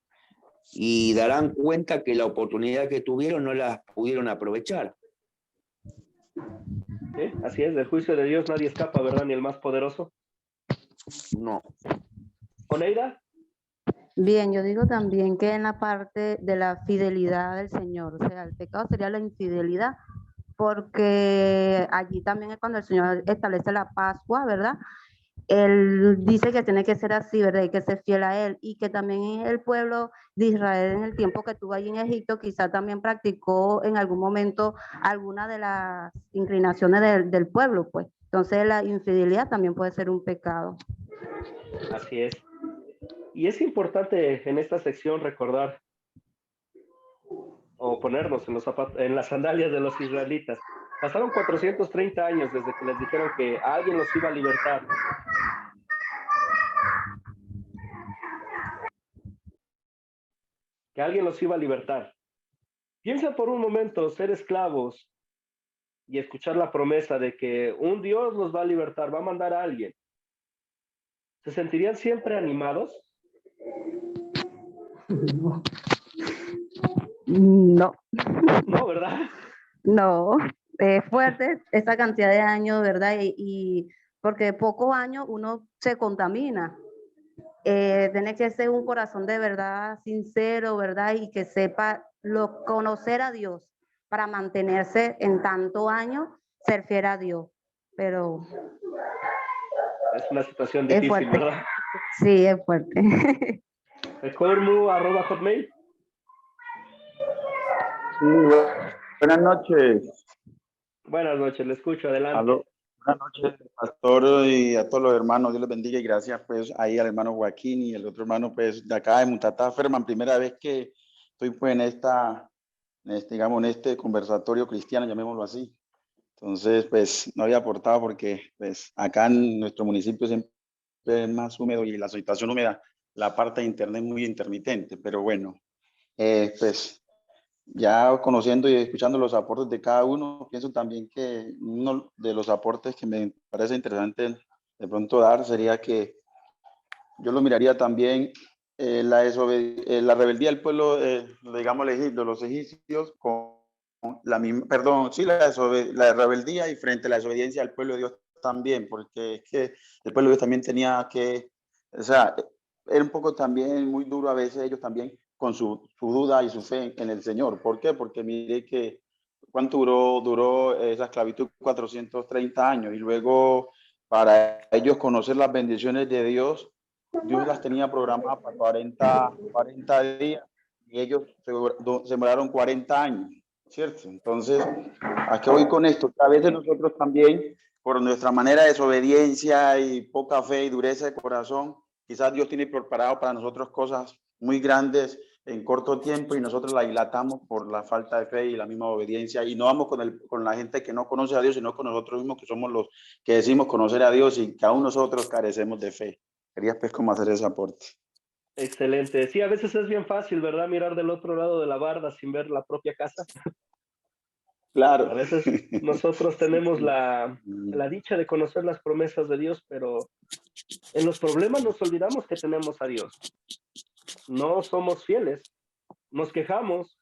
Speaker 4: y darán cuenta que la oportunidad que tuvieron no la pudieron aprovechar.
Speaker 1: ¿Sí? Así es, del juicio de Dios nadie escapa, ¿verdad? Ni el más poderoso.
Speaker 4: No.
Speaker 1: ¿Oneida?
Speaker 7: Bien, yo digo también que en la parte de la fidelidad del Señor, o sea, el pecado sería la infidelidad, porque allí también es cuando el Señor establece la Pascua, ¿verdad? Él dice que tiene que ser así, ¿verdad? Hay que ser fiel a Él, y que también el pueblo de Israel en el tiempo que estuvo allí en Egipto, quizá también practicó en algún momento alguna de las inclinaciones del pueblo, pues. Entonces la infidelidad también puede ser un pecado.
Speaker 1: Así es. Y es importante en esta sección recordar o ponernos en las sandalias de los israelitas. Pasaron 430 años desde que les dijeron que alguien los iba a libertar. Que alguien los iba a libertar. Piensa por un momento ser esclavos y escuchar la promesa de que un Dios los va a libertar, va a mandar a alguien. ¿Se sentirían siempre animados?
Speaker 7: No.
Speaker 1: No, ¿verdad?
Speaker 7: No, es fuerte esa cantidad de años, ¿verdad? Y porque pocos años uno se contamina. Tiene que ser un corazón de verdad sincero, ¿verdad? Y que sepa conocer a Dios para mantenerse en tantos años, ser fiel a Dios. Pero
Speaker 1: es una situación
Speaker 7: es
Speaker 1: difícil,
Speaker 7: fuerte.
Speaker 1: ¿verdad?
Speaker 7: Sí, es fuerte.
Speaker 1: Recormu@hotmail.
Speaker 11: Sí, buenas noches.
Speaker 1: Buenas noches, le escucho, adelante.
Speaker 11: Aló. Buenas noches, pastor, y a todos los hermanos, Dios les bendiga y gracias pues ahí al hermano Joaquín y el otro hermano pues de acá de Mutatá Ferman, primera vez que estoy pues digamos, en este conversatorio cristiano, llamémoslo así. Entonces pues no había aportado porque pues acá en nuestro municipio siempre es más húmedo y la situación húmeda, la parte de internet muy intermitente, pero bueno, pues ya conociendo y escuchando los aportes de cada uno, pienso también que uno de los aportes que me parece interesante de pronto dar sería que yo lo miraría también la rebeldía del pueblo, digamos, los egipcios, con la misma, perdón, sí, la rebeldía y frente a la desobediencia del pueblo de Dios también, porque es que el pueblo de Dios también tenía que, o sea, era un poco también muy duro a veces ellos también con su duda y su fe en el Señor. ¿Por qué? Porque mire que cuánto duró esa esclavitud, 430 años, y luego para ellos conocer las bendiciones de Dios, Dios las tenía programadas para 40 días y ellos se demoraron 40 años, ¿cierto? Entonces, ¿a qué voy con esto? Que a veces nosotros también, por nuestra manera de desobediencia y poca fe y dureza de corazón, quizás Dios tiene preparado para nosotros cosas muy grandes en corto tiempo y nosotros la dilatamos por la falta de fe y la misma obediencia, y no vamos con la gente que no conoce a Dios, sino con nosotros mismos, que somos los que decimos conocer a Dios y que aún nosotros carecemos de fe. Quería pues como hacer ese aporte.
Speaker 1: Excelente. Sí, a veces es bien fácil, ¿verdad? Mirar del otro lado de la barda sin ver la propia casa.
Speaker 11: Claro.
Speaker 1: A veces nosotros tenemos la dicha de conocer las promesas de Dios, pero en los problemas nos olvidamos que tenemos a Dios. No somos fieles, nos quejamos.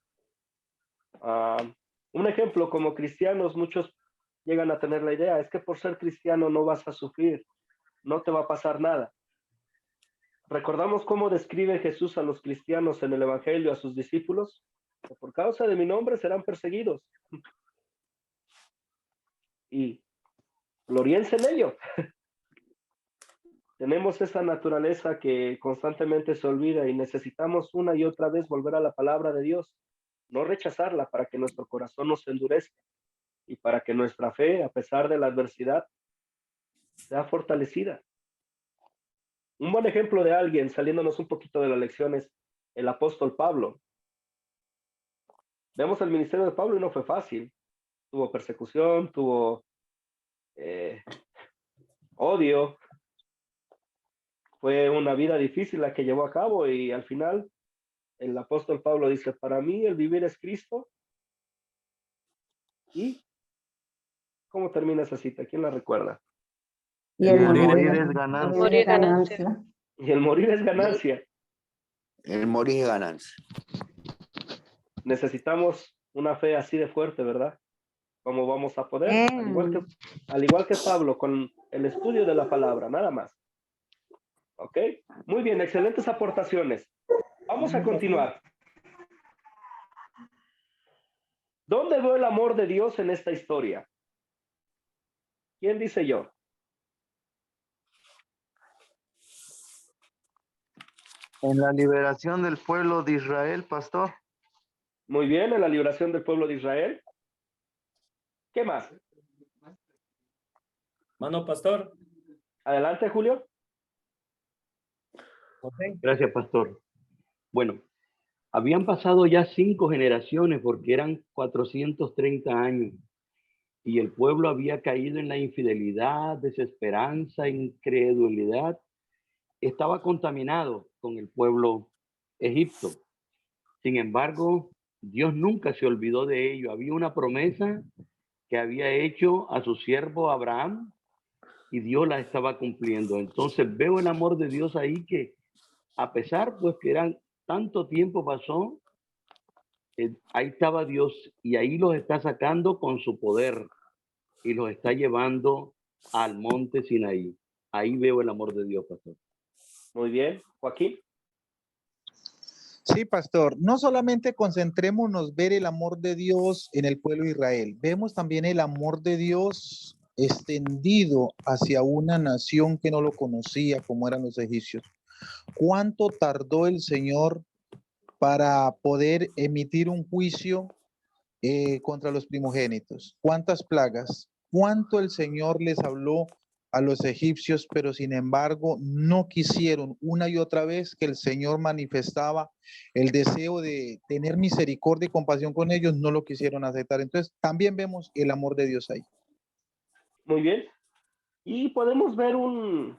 Speaker 1: Un ejemplo, como cristianos, muchos llegan a tener la idea, es que por ser cristiano no vas a sufrir, no te va a pasar nada. Recordamos cómo describe Jesús a los cristianos en el Evangelio, a sus discípulos, que por causa de mi nombre serán perseguidos. Y gloríense en ello. Tenemos esa naturaleza que constantemente se olvida y necesitamos una y otra vez volver a la palabra de Dios, no rechazarla para que nuestro corazón no se endurezca y para que nuestra fe, a pesar de la adversidad, sea fortalecida. Un buen ejemplo de alguien, saliéndonos un poquito de las lecciones, el apóstol Pablo. Vemos el ministerio de Pablo y no fue fácil. Tuvo persecución, tuvo odio. Fue una vida difícil la que llevó a cabo y al final el apóstol Pablo dice, para mí el vivir es Cristo. ¿Y cómo termina esa cita? ¿Quién la recuerda?
Speaker 7: Y el
Speaker 5: morir es ganancia.
Speaker 1: Y el morir es ganancia.
Speaker 4: El morir es ganancia.
Speaker 1: Necesitamos una fe así de fuerte, ¿verdad? ¿Cómo vamos a poder? Al igual que Pablo, con el estudio de la palabra, nada más. ¿Ok? Muy bien, excelentes aportaciones. Vamos a continuar. ¿Dónde veo el amor de Dios en esta historia? ¿Quién dice yo?
Speaker 5: En la liberación del pueblo de Israel, pastor.
Speaker 1: Muy bien, en la liberación del pueblo de Israel. ¿Qué más?
Speaker 8: Mano, pastor.
Speaker 1: Adelante, Julio.
Speaker 3: Gracias, pastor. Bueno, habían pasado ya 5 generaciones porque eran 430 años y el pueblo había caído en la infidelidad, desesperanza, incredulidad. Estaba contaminado con el pueblo Egipto. Sin embargo, Dios nunca se olvidó de ello. Había una promesa que había hecho a su siervo Abraham y Dios la estaba cumpliendo. Entonces veo el amor de Dios ahí, que a pesar pues que eran tanto tiempo pasó, ahí estaba Dios y ahí los está sacando con su poder y los está llevando al monte Sinaí. Ahí veo el amor de Dios, pastor.
Speaker 1: Muy bien, Joaquín.
Speaker 2: Sí, pastor, no solamente concentrémonos ver el amor de Dios en el pueblo de Israel, vemos también el amor de Dios extendido hacia una nación que no lo conocía, como eran los egipcios. ¿Cuánto tardó el Señor para poder emitir un juicio contra los primogénitos? ¿Cuántas plagas? ¿Cuánto el Señor les habló a los egipcios, pero sin embargo no quisieron? Una y otra vez que el Señor manifestaba el deseo de tener misericordia y compasión con ellos, no lo quisieron aceptar. Entonces también vemos el amor de Dios ahí.
Speaker 1: Muy bien. Y podemos ver un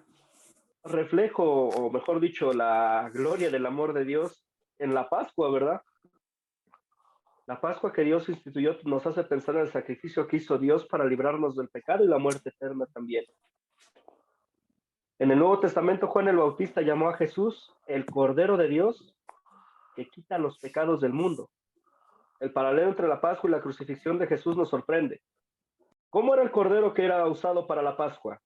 Speaker 1: reflejo, o mejor dicho, la gloria del amor de Dios en la Pascua, ¿verdad? La Pascua que Dios instituyó nos hace pensar en el sacrificio que hizo Dios para librarnos del pecado y la muerte eterna también. En el Nuevo Testamento, Juan el Bautista llamó a Jesús el Cordero de Dios que quita los pecados del mundo. El paralelo entre la Pascua y la crucifixión de Jesús nos sorprende. ¿Cómo era el cordero que era usado para la Pascua?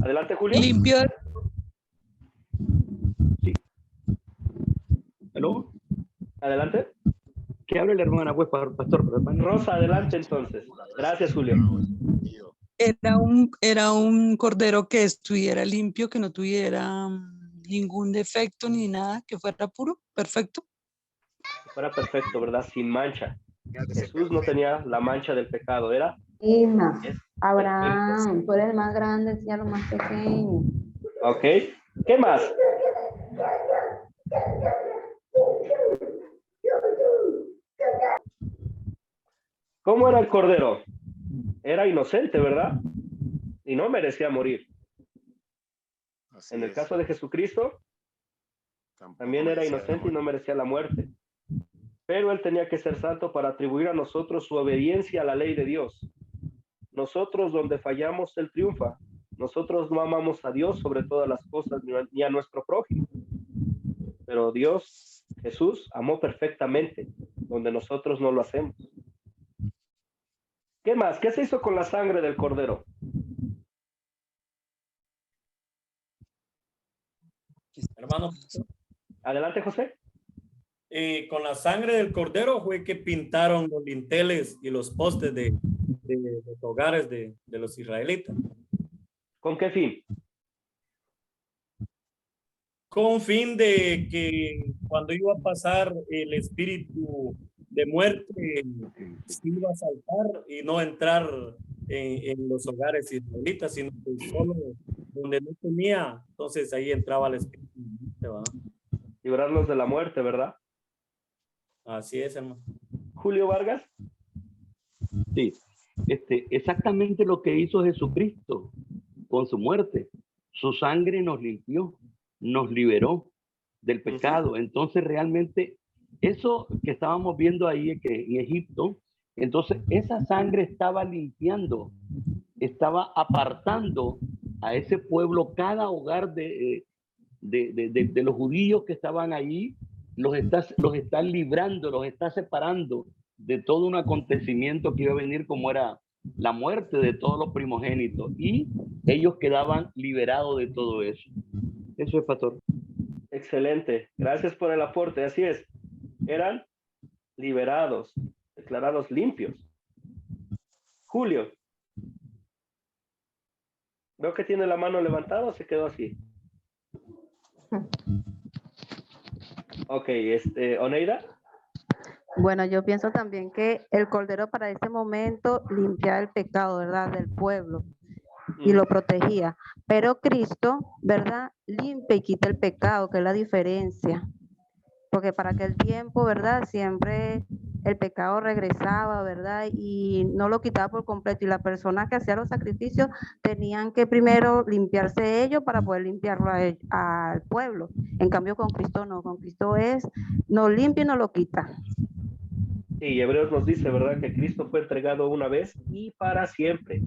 Speaker 1: Adelante, Julio.
Speaker 12: Limpió.
Speaker 3: ¿Aló?
Speaker 1: Adelante.
Speaker 3: ¿Qué habla la hermana, pues, pastor?
Speaker 1: Rosa, adelante entonces. Gracias, Julio.
Speaker 12: Era un cordero que estuviera limpio, que no tuviera ningún defecto ni nada, que fuera puro, perfecto.
Speaker 1: Fuera perfecto, ¿verdad? Sin mancha. Jesús no tenía la mancha del pecado, era
Speaker 7: Hija,
Speaker 1: es
Speaker 7: Abraham, tú eres el más grande, enseña lo más pequeño.
Speaker 1: Ok. ¿Qué más? ¿Cómo era el cordero? Era inocente, ¿verdad? Y no merecía morir. En el caso de Jesucristo, también era inocente y no merecía la muerte. Pero él tenía que ser santo para atribuir a nosotros su obediencia a la ley de Dios. Nosotros donde fallamos, él triunfa. Nosotros no amamos a Dios sobre todas las cosas ni a nuestro prójimo. Pero Dios, Jesús, amó perfectamente donde nosotros no lo hacemos. ¿Qué más? ¿Qué se hizo con la sangre del cordero?
Speaker 8: Hermano.
Speaker 1: Adelante, José.
Speaker 8: Con la sangre del cordero fue que pintaron los dinteles y los postes de los hogares de los israelitas.
Speaker 1: ¿Con qué fin?
Speaker 8: Con fin de que cuando iba a pasar el espíritu de muerte, se iba a saltar y no entrar en los hogares israelitas, sino que solo donde no tenía, entonces ahí entraba el espíritu de muerte, ¿verdad?
Speaker 1: Librarlos de la muerte, ¿verdad?
Speaker 8: Así es, hermano.
Speaker 1: Julio Vargas.
Speaker 3: Sí, exactamente lo que hizo Jesucristo con su muerte. Su sangre nos limpió, nos liberó del pecado. Entonces realmente eso que estábamos viendo ahí que en Egipto, entonces esa sangre estaba limpiando, estaba apartando a ese pueblo, cada hogar de los judíos que estaban allí, los está librando, los está separando de todo un acontecimiento que iba a venir, como era la muerte de todos los primogénitos, y ellos quedaban liberados de todo eso. Eso es, pastor.
Speaker 1: Excelente, gracias por el aporte. Así es, eran liberados, declarados limpios. Julio, veo que tiene la mano levantada o se quedó así. Ok, Oneida.
Speaker 7: Bueno, yo pienso también que el cordero para ese momento limpiaba el pecado, ¿verdad? Del pueblo y lo protegía. Pero Cristo, ¿verdad? Limpia y quita el pecado, que es la diferencia. Porque para aquel tiempo, ¿verdad? Siempre el pecado regresaba, ¿verdad? Y no lo quitaba por completo. Y las personas que hacían los sacrificios tenían que primero limpiarse ellos para poder limpiarlo al pueblo. En cambio, con Cristo no. Con Cristo nos limpia y nos lo quita.
Speaker 1: Sí, Hebreos nos dice, ¿verdad? Que Cristo fue entregado una vez y para siempre,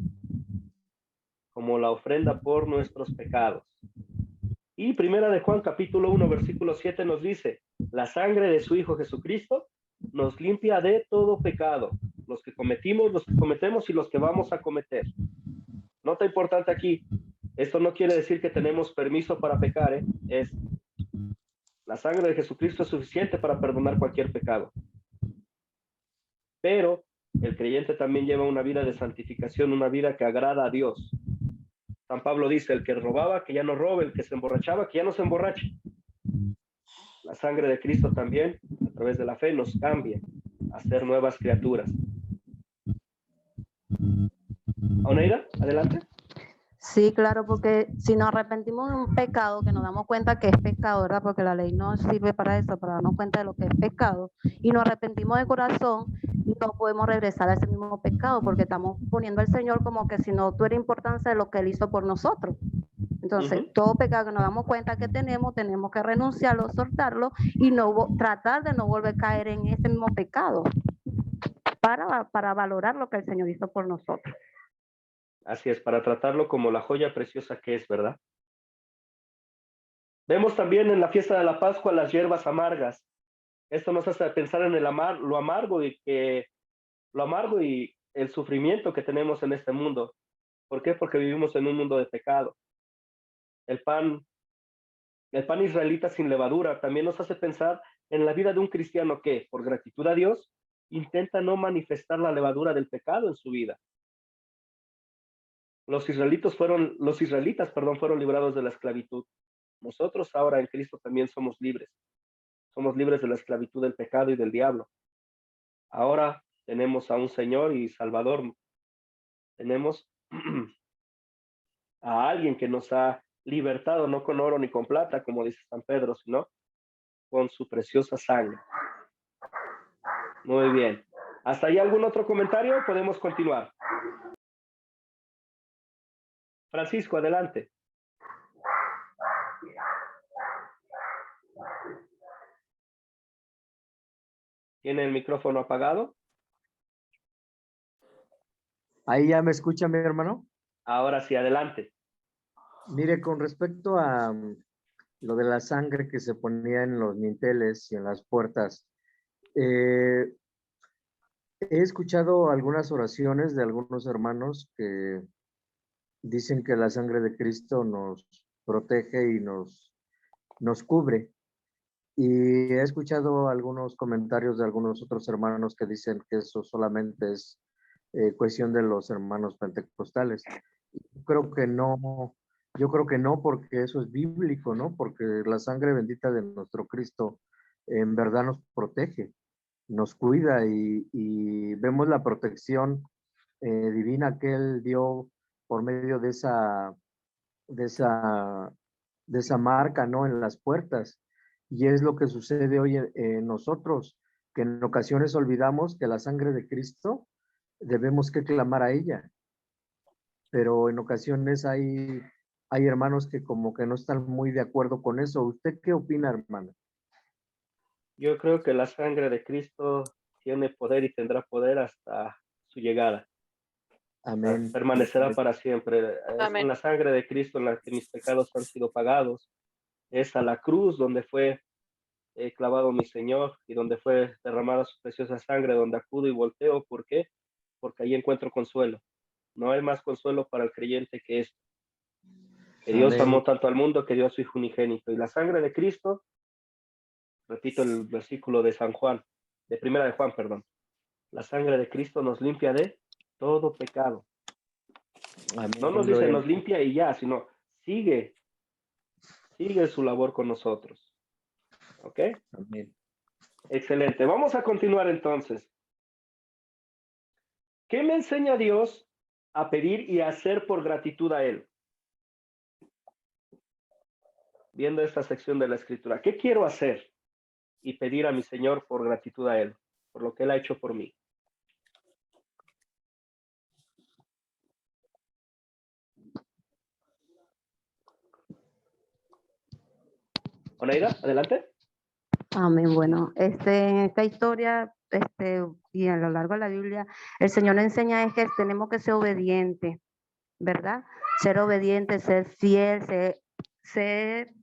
Speaker 1: como la ofrenda por nuestros pecados. Y Primera de Juan, capítulo 1, versículo 7 nos dice, la sangre de su Hijo Jesucristo nos limpia de todo pecado, los que cometimos, los que cometemos y los que vamos a cometer. Nota importante aquí, esto no quiere decir que tenemos permiso para pecar, es la sangre de Jesucristo es suficiente para perdonar cualquier pecado. Pero el creyente también lleva una vida de santificación, una vida que agrada a Dios. San Pablo dice, el que robaba, que ya no robe, el que se emborrachaba, que ya no se emborrache. La sangre de Cristo también, a través de la fe, nos cambia a ser nuevas criaturas. Oneida, adelante.
Speaker 7: Sí, claro, porque si nos arrepentimos de un pecado, que nos damos cuenta que es pecado, ¿verdad? Porque la ley no sirve para eso, para darnos cuenta de lo que es pecado, y nos arrepentimos de corazón, no podemos regresar a ese mismo pecado, porque estamos poniendo al Señor como que si no tuviera importancia de lo que Él hizo por nosotros. Entonces, todo pecado que nos damos cuenta que tenemos que renunciarlo, soltarlo, y tratar de no volver a caer en ese mismo pecado, para valorar lo que el Señor hizo por nosotros.
Speaker 1: Así es, para tratarlo como la joya preciosa que es, ¿verdad? Vemos también en la fiesta de la Pascua las hierbas amargas. Esto nos hace pensar en lo amargo y el sufrimiento que tenemos en este mundo. ¿Por qué? Porque vivimos en un mundo de pecado. el pan israelita sin levadura, también nos hace pensar en la vida de un cristiano que, por gratitud a Dios, intenta no manifestar la levadura del pecado en su vida. Los israelitas fueron librados de la esclavitud. Nosotros ahora en Cristo también somos libres. Somos libres de la esclavitud del pecado y del diablo. Ahora tenemos a un Señor y Salvador. Tenemos a alguien que nos ha libertado, no con oro ni con plata, como dice San Pedro, sino con su preciosa sangre. Muy bien. ¿Hasta ahí algún otro comentario? Podemos continuar. Francisco, adelante. ¿Tiene el micrófono apagado?
Speaker 13: Ahí ya me escucha, mi hermano.
Speaker 1: Ahora sí, adelante.
Speaker 13: Mire, con respecto a lo de la sangre que se ponía en los dinteles y en las puertas, he escuchado algunas oraciones de algunos hermanos que dicen que la sangre de Cristo nos protege y nos cubre. Y he escuchado algunos comentarios de algunos otros hermanos que dicen que eso solamente es cuestión de los hermanos pentecostales. Yo creo que no, porque eso es bíblico, ¿no? Porque la sangre bendita de nuestro Cristo en verdad nos protege, nos cuida y vemos la protección divina que Él dio por medio de esa marca, ¿no? En las puertas. Y es lo que sucede hoy en nosotros, que en ocasiones olvidamos que la sangre de Cristo debemos que clamar a ella. Pero en ocasiones hay hermanos que como que no están muy de acuerdo con eso. ¿Usted qué opina, hermano?
Speaker 1: Yo creo que la sangre de Cristo tiene poder y tendrá poder hasta su llegada.
Speaker 13: Amén.
Speaker 1: Permanecerá para siempre. Es
Speaker 14: Amén.
Speaker 1: con la sangre de Cristo en la que mis pecados han sido pagados. Es a la cruz donde fue clavado mi Señor y donde fue derramada su preciosa sangre, donde acudo y volteo. ¿Por qué? Porque ahí encuentro consuelo. No hay más consuelo para el creyente que esto. Que Dios
Speaker 13: Amén.
Speaker 1: amó tanto al mundo que dio a su Hijo unigénito. Y la sangre de Cristo, repito el versículo de San Juan, de Primera de Juan, perdón. La sangre de Cristo nos limpia de todo pecado.
Speaker 13: Amén.
Speaker 1: No nos dice nos limpia y ya, sino sigue su labor con nosotros. ¿Ok?
Speaker 13: Amén.
Speaker 1: Excelente. Vamos a continuar entonces. ¿Qué me enseña Dios a pedir y a hacer por gratitud a Él? Viendo esta sección de la Escritura, ¿qué quiero hacer y pedir a mi Señor por gratitud a Él, por lo que Él ha hecho por mí? Oneida, adelante.
Speaker 7: Amén. Bueno, en esta historia, y a lo largo de la Biblia, el Señor nos enseña es que tenemos que ser obedientes, ¿verdad? Ser obedientes, ser fiel, ser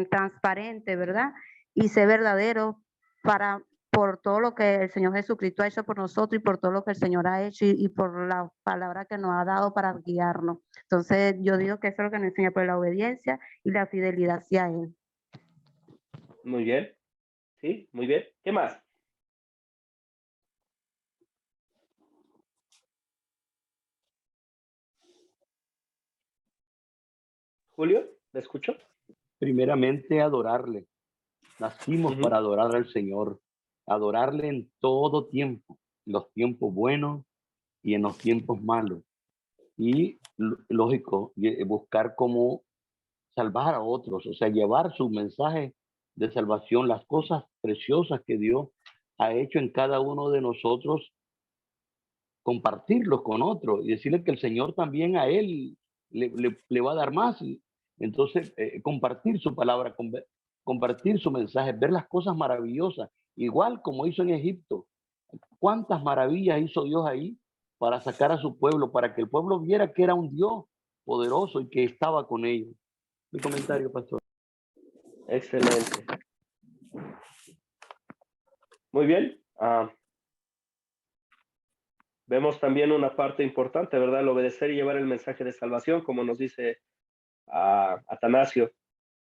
Speaker 7: transparente, ¿verdad? Y ser verdadero por todo lo que el Señor Jesucristo ha hecho por nosotros y por todo lo que el Señor ha hecho y por la palabra que nos ha dado para guiarnos. Entonces, yo digo que eso es lo que nos enseña por la obediencia y la fidelidad hacia Él.
Speaker 1: Muy bien. Sí, muy bien. ¿Qué más? Julio, ¿le escucho?
Speaker 3: Primeramente, adorarle. Nacimos para adorar al Señor, adorarle en todo tiempo, en los tiempos buenos y en los tiempos malos. Y lógico, buscar cómo salvar a otros, o sea, llevar su mensaje de salvación, las cosas preciosas que Dios ha hecho en cada uno de nosotros, compartirlos con otros y decirle que el Señor también a él le va a dar más. Entonces, compartir su palabra, compartir su mensaje, ver las cosas maravillosas, igual como hizo en Egipto. ¿Cuántas maravillas hizo Dios ahí para sacar a su pueblo, para que el pueblo viera que era un Dios poderoso y que estaba con ellos? Mi comentario, pastor.
Speaker 1: Excelente. Muy bien. Vemos también una parte importante, ¿verdad? El obedecer y llevar el mensaje de salvación, como nos dice a Atanasio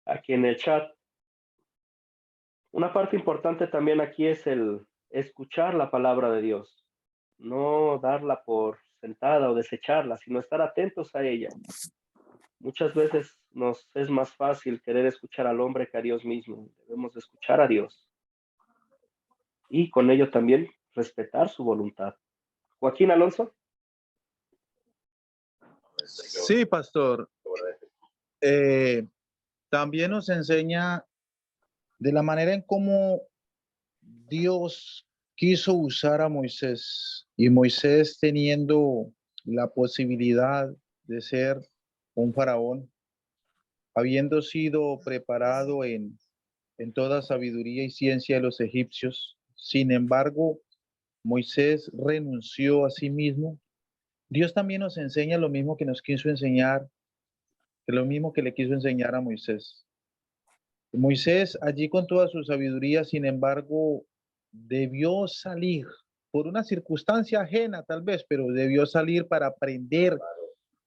Speaker 1: aquí en el chat. Una parte importante también aquí es el escuchar la palabra de Dios, no darla por sentada o desecharla, sino estar atentos a ella. Muchas veces nos es más fácil querer escuchar al hombre que a Dios mismo. Debemos escuchar a Dios y con ello también respetar su voluntad. Joaquín Alonso.
Speaker 2: Sí, pastor. También nos enseña de la manera en cómo Dios quiso usar a Moisés, y Moisés teniendo la posibilidad de ser un faraón, habiendo sido preparado en toda sabiduría y ciencia de los egipcios. Sin embargo, Moisés renunció a sí mismo. Dios también nos enseña lo mismo que nos quiso enseñar, que lo mismo que le quiso enseñar a Moisés. Moisés, allí con toda su sabiduría, sin embargo, debió salir por una circunstancia ajena tal vez, pero debió salir para aprender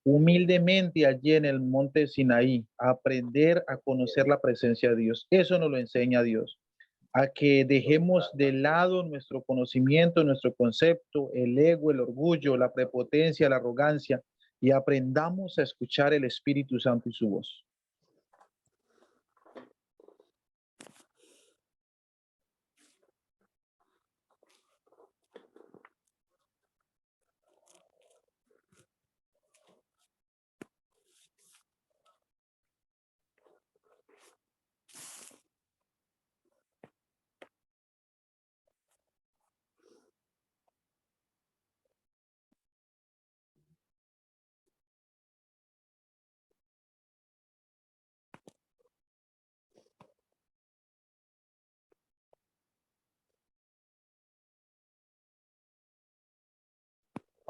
Speaker 2: humildemente allí en el monte Sinaí, a aprender a conocer la presencia de Dios. Eso nos lo enseña Dios, a que dejemos de lado nuestro conocimiento, nuestro concepto, el ego, el orgullo, la prepotencia, la arrogancia, y aprendamos a escuchar el Espíritu Santo y su voz.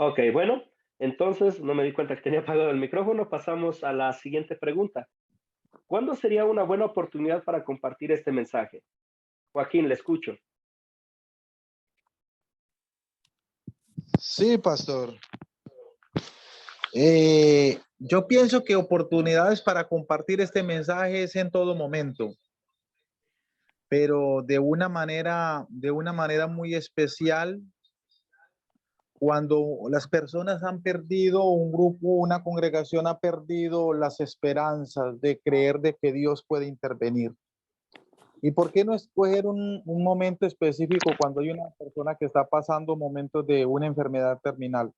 Speaker 1: Ok, bueno, entonces no me di cuenta que tenía apagado el micrófono. Pasamos a la siguiente pregunta. ¿Cuándo sería una buena oportunidad para compartir este mensaje? Joaquín, le escucho.
Speaker 2: Sí, pastor. Yo pienso que oportunidades para compartir este mensaje es en todo momento, pero de una manera muy especial cuando las personas han perdido, un grupo, una congregación ha perdido las esperanzas de creer de que Dios puede intervenir. ¿Y por qué no escoger un momento específico cuando hay una persona que está pasando momentos de una enfermedad terminal?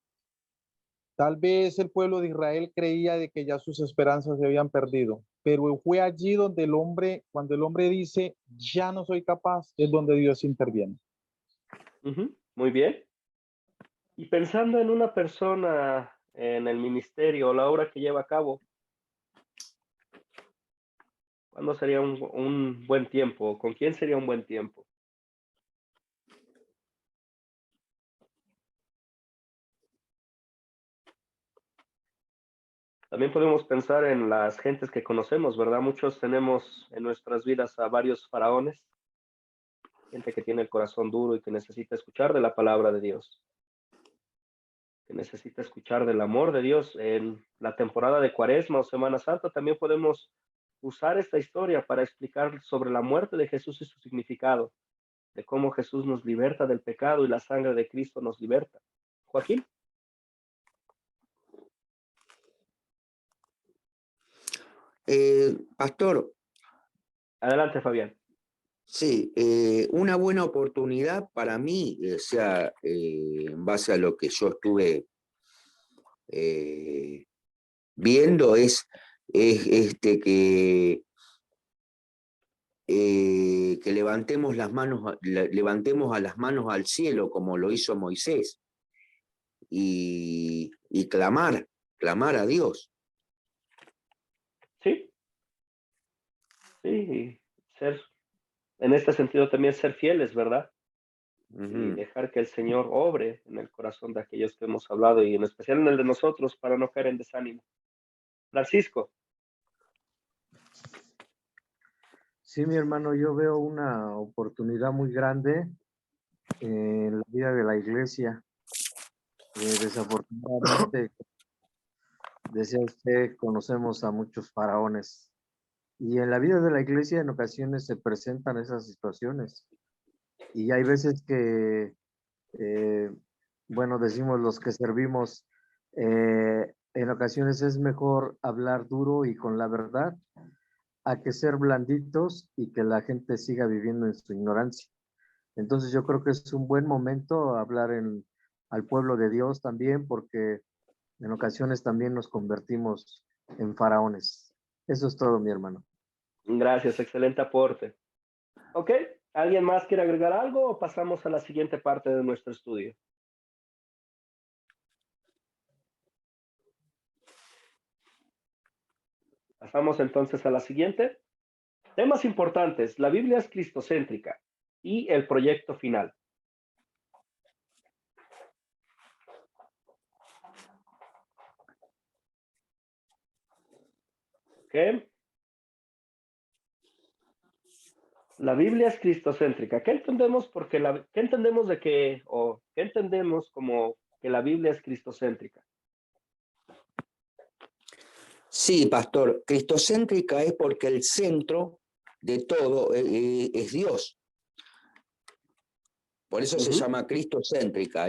Speaker 2: Tal vez el pueblo de Israel creía de que ya sus esperanzas se habían perdido, pero fue allí donde el hombre, cuando el hombre dice, ya no soy capaz, es donde Dios interviene.
Speaker 1: Muy bien. Y pensando en una persona en el ministerio o la obra que lleva a cabo, ¿cuándo sería un buen tiempo? ¿Con quién sería un buen tiempo? También podemos pensar en las gentes que conocemos, ¿verdad? Muchos tenemos en nuestras vidas a varios faraones, gente que tiene el corazón duro y que necesita escuchar de la palabra de Dios, que necesita escuchar del amor de Dios. En la temporada de Cuaresma o Semana Santa también podemos usar esta historia para explicar sobre la muerte de Jesús y su significado, de cómo Jesús nos liberta del pecado y la sangre de Cristo nos liberta. Joaquín.
Speaker 4: Pastor.
Speaker 1: Adelante, Fabián.
Speaker 4: Sí, una buena oportunidad para mí, en base a lo que yo estuve viendo, es que levantemos levantemos a las manos al cielo como lo hizo Moisés y clamar a Dios.
Speaker 1: Sí, en este sentido también ser fieles, ¿verdad? Y dejar que el Señor obre en el corazón de aquellos que hemos hablado y en especial en el de nosotros para no caer en desánimo. Francisco.
Speaker 13: Sí, mi hermano, yo veo una oportunidad muy grande en la vida de la iglesia. Desafortunadamente, decía usted, conocemos a muchos faraones. Y en la vida de la iglesia en ocasiones se presentan esas situaciones. Y hay veces que, bueno, decimos los que servimos, en ocasiones es mejor hablar duro y con la verdad a que ser blanditos y que la gente siga viviendo en su ignorancia. Entonces yo creo que es un buen momento hablar al pueblo de Dios también, porque en ocasiones también nos convertimos en faraones. Eso es todo, mi hermano.
Speaker 1: Gracias, excelente aporte. Ok, ¿alguien más quiere agregar algo o pasamos a la siguiente parte de nuestro estudio? Pasamos entonces a la siguiente. Temas importantes. La Biblia es cristocéntrica y el proyecto final. ¿Ok? La Biblia es cristocéntrica. ¿Qué entendemos qué entendemos de que, o qué entendemos como que la Biblia es cristocéntrica?
Speaker 4: Sí, pastor, cristocéntrica es porque el centro de todo es Dios. Por eso se llama cristocéntrica,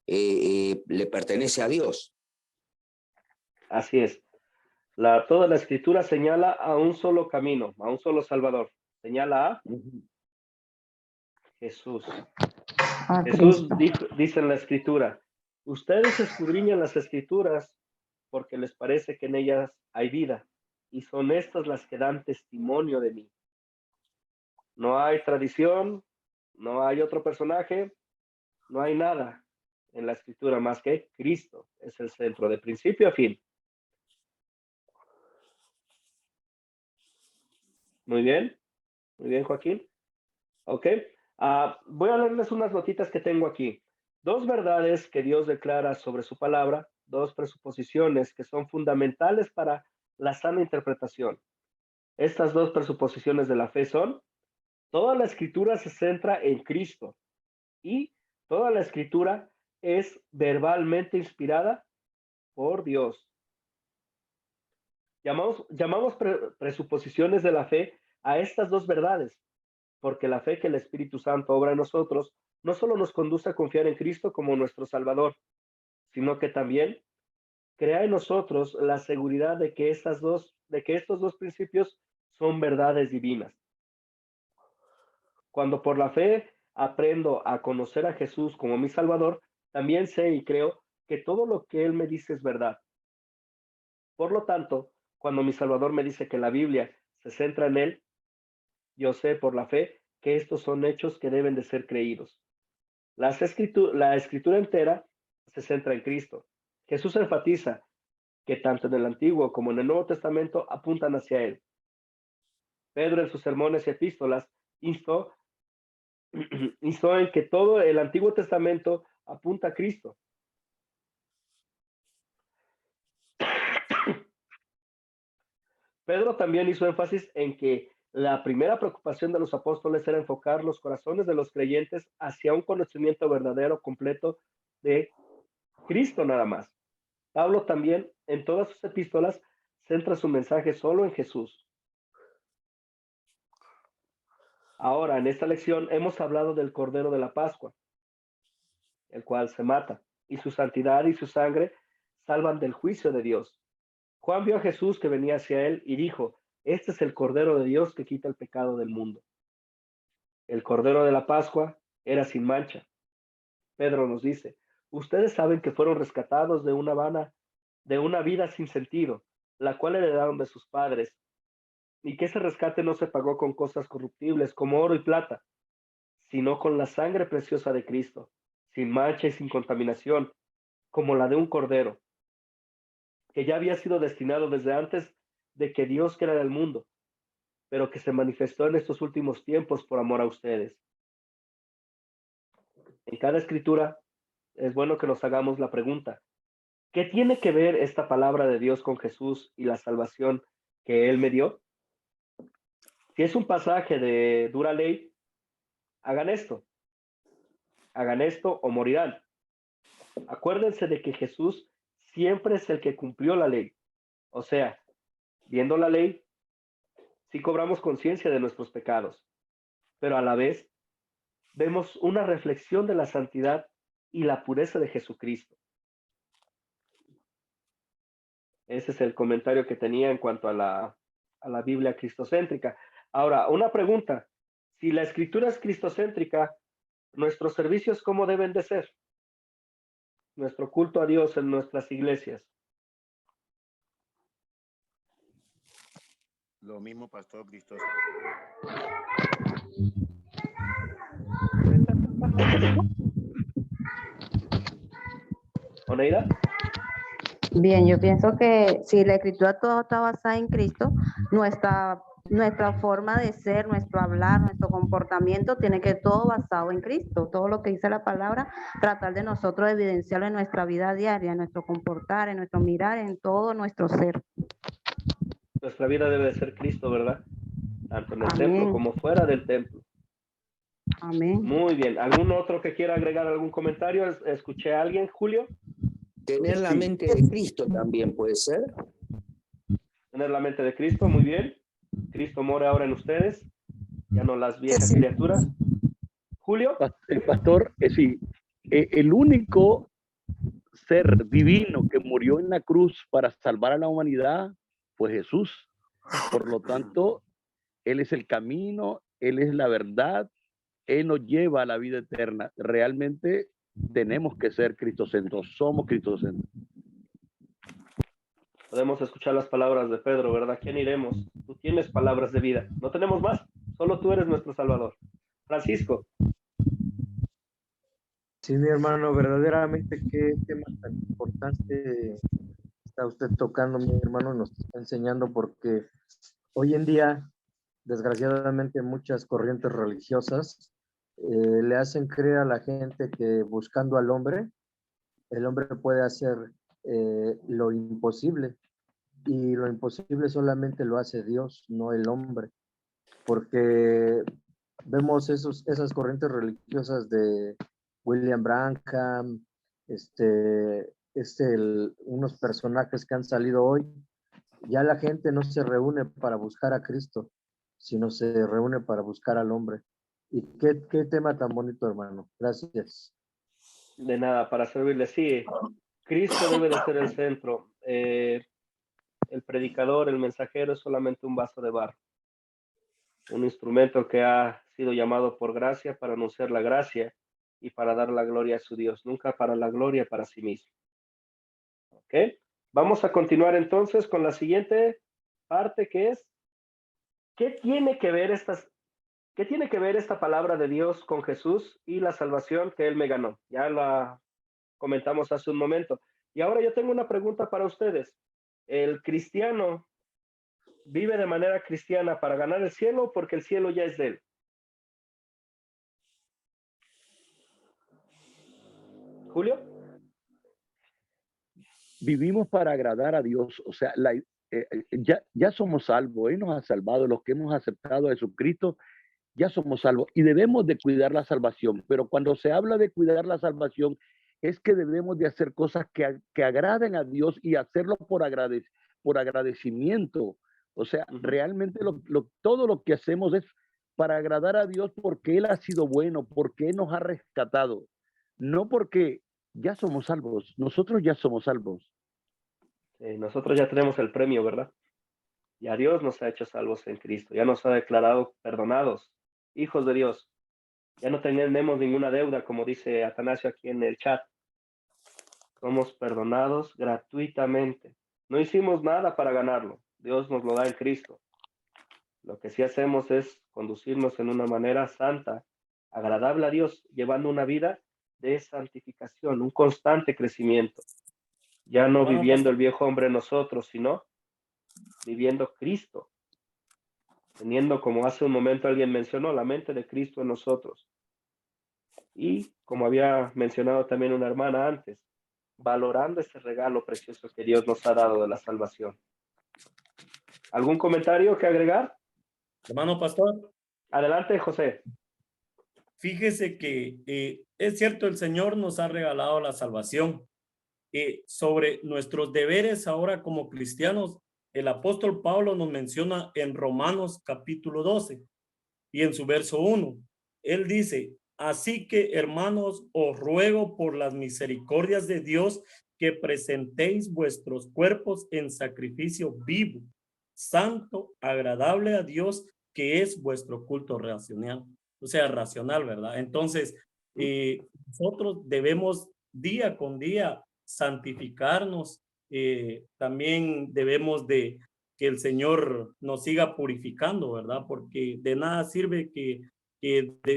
Speaker 4: le pertenece a Dios.
Speaker 1: Así es. Toda la escritura señala a un solo camino, a un solo Salvador. Señala a Jesús. Jesús dice en la escritura, ustedes escudriñan las escrituras porque les parece que en ellas hay vida, y son estas las que dan testimonio de mí. No hay tradición, no hay otro personaje, no hay nada en la escritura más que Cristo. Es el centro, de principio a fin. Muy bien, Joaquín. Ok, voy a leerles unas notitas que tengo aquí. 2 verdades que Dios declara sobre su palabra, 2 presuposiciones que son fundamentales para la sana interpretación. Estas 2 presuposiciones de la fe son: toda la escritura se centra en Cristo y toda la escritura es verbalmente inspirada por Dios. Llamamos presuposiciones de la fe a estas 2 verdades, porque la fe que el Espíritu Santo obra en nosotros no solo nos conduce a confiar en Cristo como nuestro Salvador, sino que también crea en nosotros la seguridad de que estos 2 principios son verdades divinas. Cuando por la fe aprendo a conocer a Jesús como mi Salvador, también sé y creo que todo lo que Él me dice es verdad. Por lo tanto, cuando mi Salvador me dice que la Biblia se centra en Él, yo sé por la fe que estos son hechos que deben de ser creídos. La escritura entera se centra en Cristo. Jesús enfatiza que tanto en el Antiguo como en el Nuevo Testamento apuntan hacia Él. Pedro en sus sermones y epístolas instó en que todo el Antiguo Testamento apunta a Cristo. Pedro también hizo énfasis en que la primera preocupación de los apóstoles era enfocar los corazones de los creyentes hacia un conocimiento verdadero, completo de Cristo nada más. Pablo también en todas sus epístolas centra su mensaje solo en Jesús. Ahora, en esta lección hemos hablado del Cordero de la Pascua, el cual se mata, y su santidad y su sangre salvan del juicio de Dios. Juan vio a Jesús que venía hacia él y dijo: este es el Cordero de Dios que quita el pecado del mundo. El Cordero de la Pascua era sin mancha. Pedro nos dice: ustedes saben que fueron rescatados de una vida sin sentido, la cual heredaron de sus padres, y que ese rescate no se pagó con cosas corruptibles como oro y plata, sino con la sangre preciosa de Cristo, sin mancha y sin contaminación, como la de un cordero, que ya había sido destinado desde antes de que Dios creara el mundo, pero que se manifestó en estos últimos tiempos por amor a ustedes. En cada escritura es bueno que nos hagamos la pregunta: ¿qué tiene que ver esta palabra de Dios con Jesús y la salvación que Él me dio? Si es un pasaje de dura ley, hagan esto o morirán. Acuérdense de que Jesús siempre es el que cumplió la ley. O sea, viendo la ley, sí cobramos conciencia de nuestros pecados, pero a la vez vemos una reflexión de la santidad y la pureza de Jesucristo. Ese es el comentario que tenía en cuanto a la Biblia cristocéntrica. Ahora, una pregunta. Si la escritura es cristocéntrica, ¿nuestros servicios cómo deben de ser? Nuestro culto a Dios en nuestras iglesias.
Speaker 6: Lo mismo, Pastor Cristo.
Speaker 1: ¿Oneida?
Speaker 7: Bien, yo pienso que si la escritura todo está basada en Cristo, nuestra forma de ser, nuestro hablar, nuestro comportamiento tiene que todo basado en Cristo. Todo lo que dice la palabra, tratar de nosotros evidenciarlo en nuestra vida diaria, en nuestro comportar, en nuestro mirar, en todo nuestro ser.
Speaker 1: Nuestra vida debe de ser Cristo, ¿verdad? Tanto en el
Speaker 7: Amén.
Speaker 1: templo como fuera del templo.
Speaker 7: Amén.
Speaker 1: Muy bien. ¿Algún otro que quiera agregar algún comentario? ¿Escuché a alguien, Julio?
Speaker 4: Tener la mente de Cristo también puede ser.
Speaker 1: Tener la mente de Cristo, muy bien. Cristo mora ahora en ustedes, ya no las viejas
Speaker 12: Sí.
Speaker 1: criaturas. Julio.
Speaker 3: Pastor, sí, el único ser divino que murió en la cruz para salvar a la humanidad fue Jesús. Por lo tanto, Él es el camino, Él es la verdad, Él nos lleva a la vida eterna. Realmente tenemos que ser cristocéntricos, somos cristocéntricos.
Speaker 1: Podemos escuchar las palabras de Pedro, ¿verdad? ¿Quién iremos? Tú tienes palabras de vida. No tenemos más. Solo tú eres nuestro Salvador. Francisco.
Speaker 13: Sí, mi hermano, verdaderamente qué tema tan importante está usted tocando, mi hermano, nos está enseñando, porque hoy en día, desgraciadamente, muchas corrientes religiosas le hacen creer a la gente que buscando al hombre, el hombre puede hacer lo imposible, y lo imposible solamente lo hace Dios, no el hombre, porque vemos esas corrientes religiosas de William Branham, unos personajes que han salido hoy. Ya la gente no se reúne para buscar a Cristo, sino se reúne para buscar al hombre. Y qué tema tan bonito, hermano. Gracias.
Speaker 1: De nada, para servirle. Sí, Cristo debe de ser el centro. El predicador, el mensajero es solamente un vaso de barro. Un instrumento que ha sido llamado por gracia para anunciar la gracia y para dar la gloria a su Dios, nunca para la gloria para sí mismo. ¿Ok? Vamos a continuar entonces con la siguiente parte, que es, ¿qué tiene que ver esta palabra de Dios con Jesús y la salvación que Él me ganó? Ya la comentamos hace un momento. Y ahora yo tengo una pregunta para ustedes. ¿El cristiano vive de manera cristiana para ganar el cielo porque el cielo ya es de Él? Julio.
Speaker 3: Vivimos para agradar a Dios, o sea, ya somos salvos, Él nos ha salvado, los que hemos aceptado a Jesucristo, ya somos salvos y debemos de cuidar la salvación, pero cuando se habla de cuidar la salvación, es que debemos de hacer cosas que agraden a Dios y hacerlo por agradecimiento, o sea, realmente todo lo que hacemos es para agradar a Dios porque Él ha sido bueno, porque Él nos ha rescatado, no porque ya somos salvos, nosotros ya somos salvos.
Speaker 1: Nosotros ya tenemos el premio, ¿verdad? Y a Dios nos ha hecho salvos en Cristo, ya nos ha declarado perdonados, hijos de Dios. Ya no tenemos ninguna deuda, como dice Atanasio aquí en el chat. Somos perdonados gratuitamente. No hicimos nada para ganarlo. Dios nos lo da en Cristo. Lo que sí hacemos es conducirnos en una manera santa, agradable a Dios, llevando una vida de santificación, un constante crecimiento. Ya no viviendo el viejo hombre en nosotros, sino viviendo Cristo. Teniendo, como hace un momento alguien mencionó, la mente de Cristo en nosotros. Y como había mencionado también una hermana antes, valorando ese regalo precioso que Dios nos ha dado de la salvación. ¿Algún comentario que agregar?
Speaker 8: Hermano pastor.
Speaker 1: Adelante, José.
Speaker 8: Fíjese que es cierto, el Señor nos ha regalado la salvación, sobre nuestros deberes ahora como cristianos, el apóstol Pablo nos menciona en Romanos capítulo 12 y en su verso 1. Él dice, así que hermanos, os ruego por las misericordias de Dios que presentéis vuestros cuerpos en sacrificio vivo, santo, agradable a Dios, que es vuestro culto racional. O sea, racional, ¿verdad? Entonces, nosotros debemos día con día santificarnos. También debemos de que el Señor nos siga purificando, ¿verdad? Porque de nada sirve que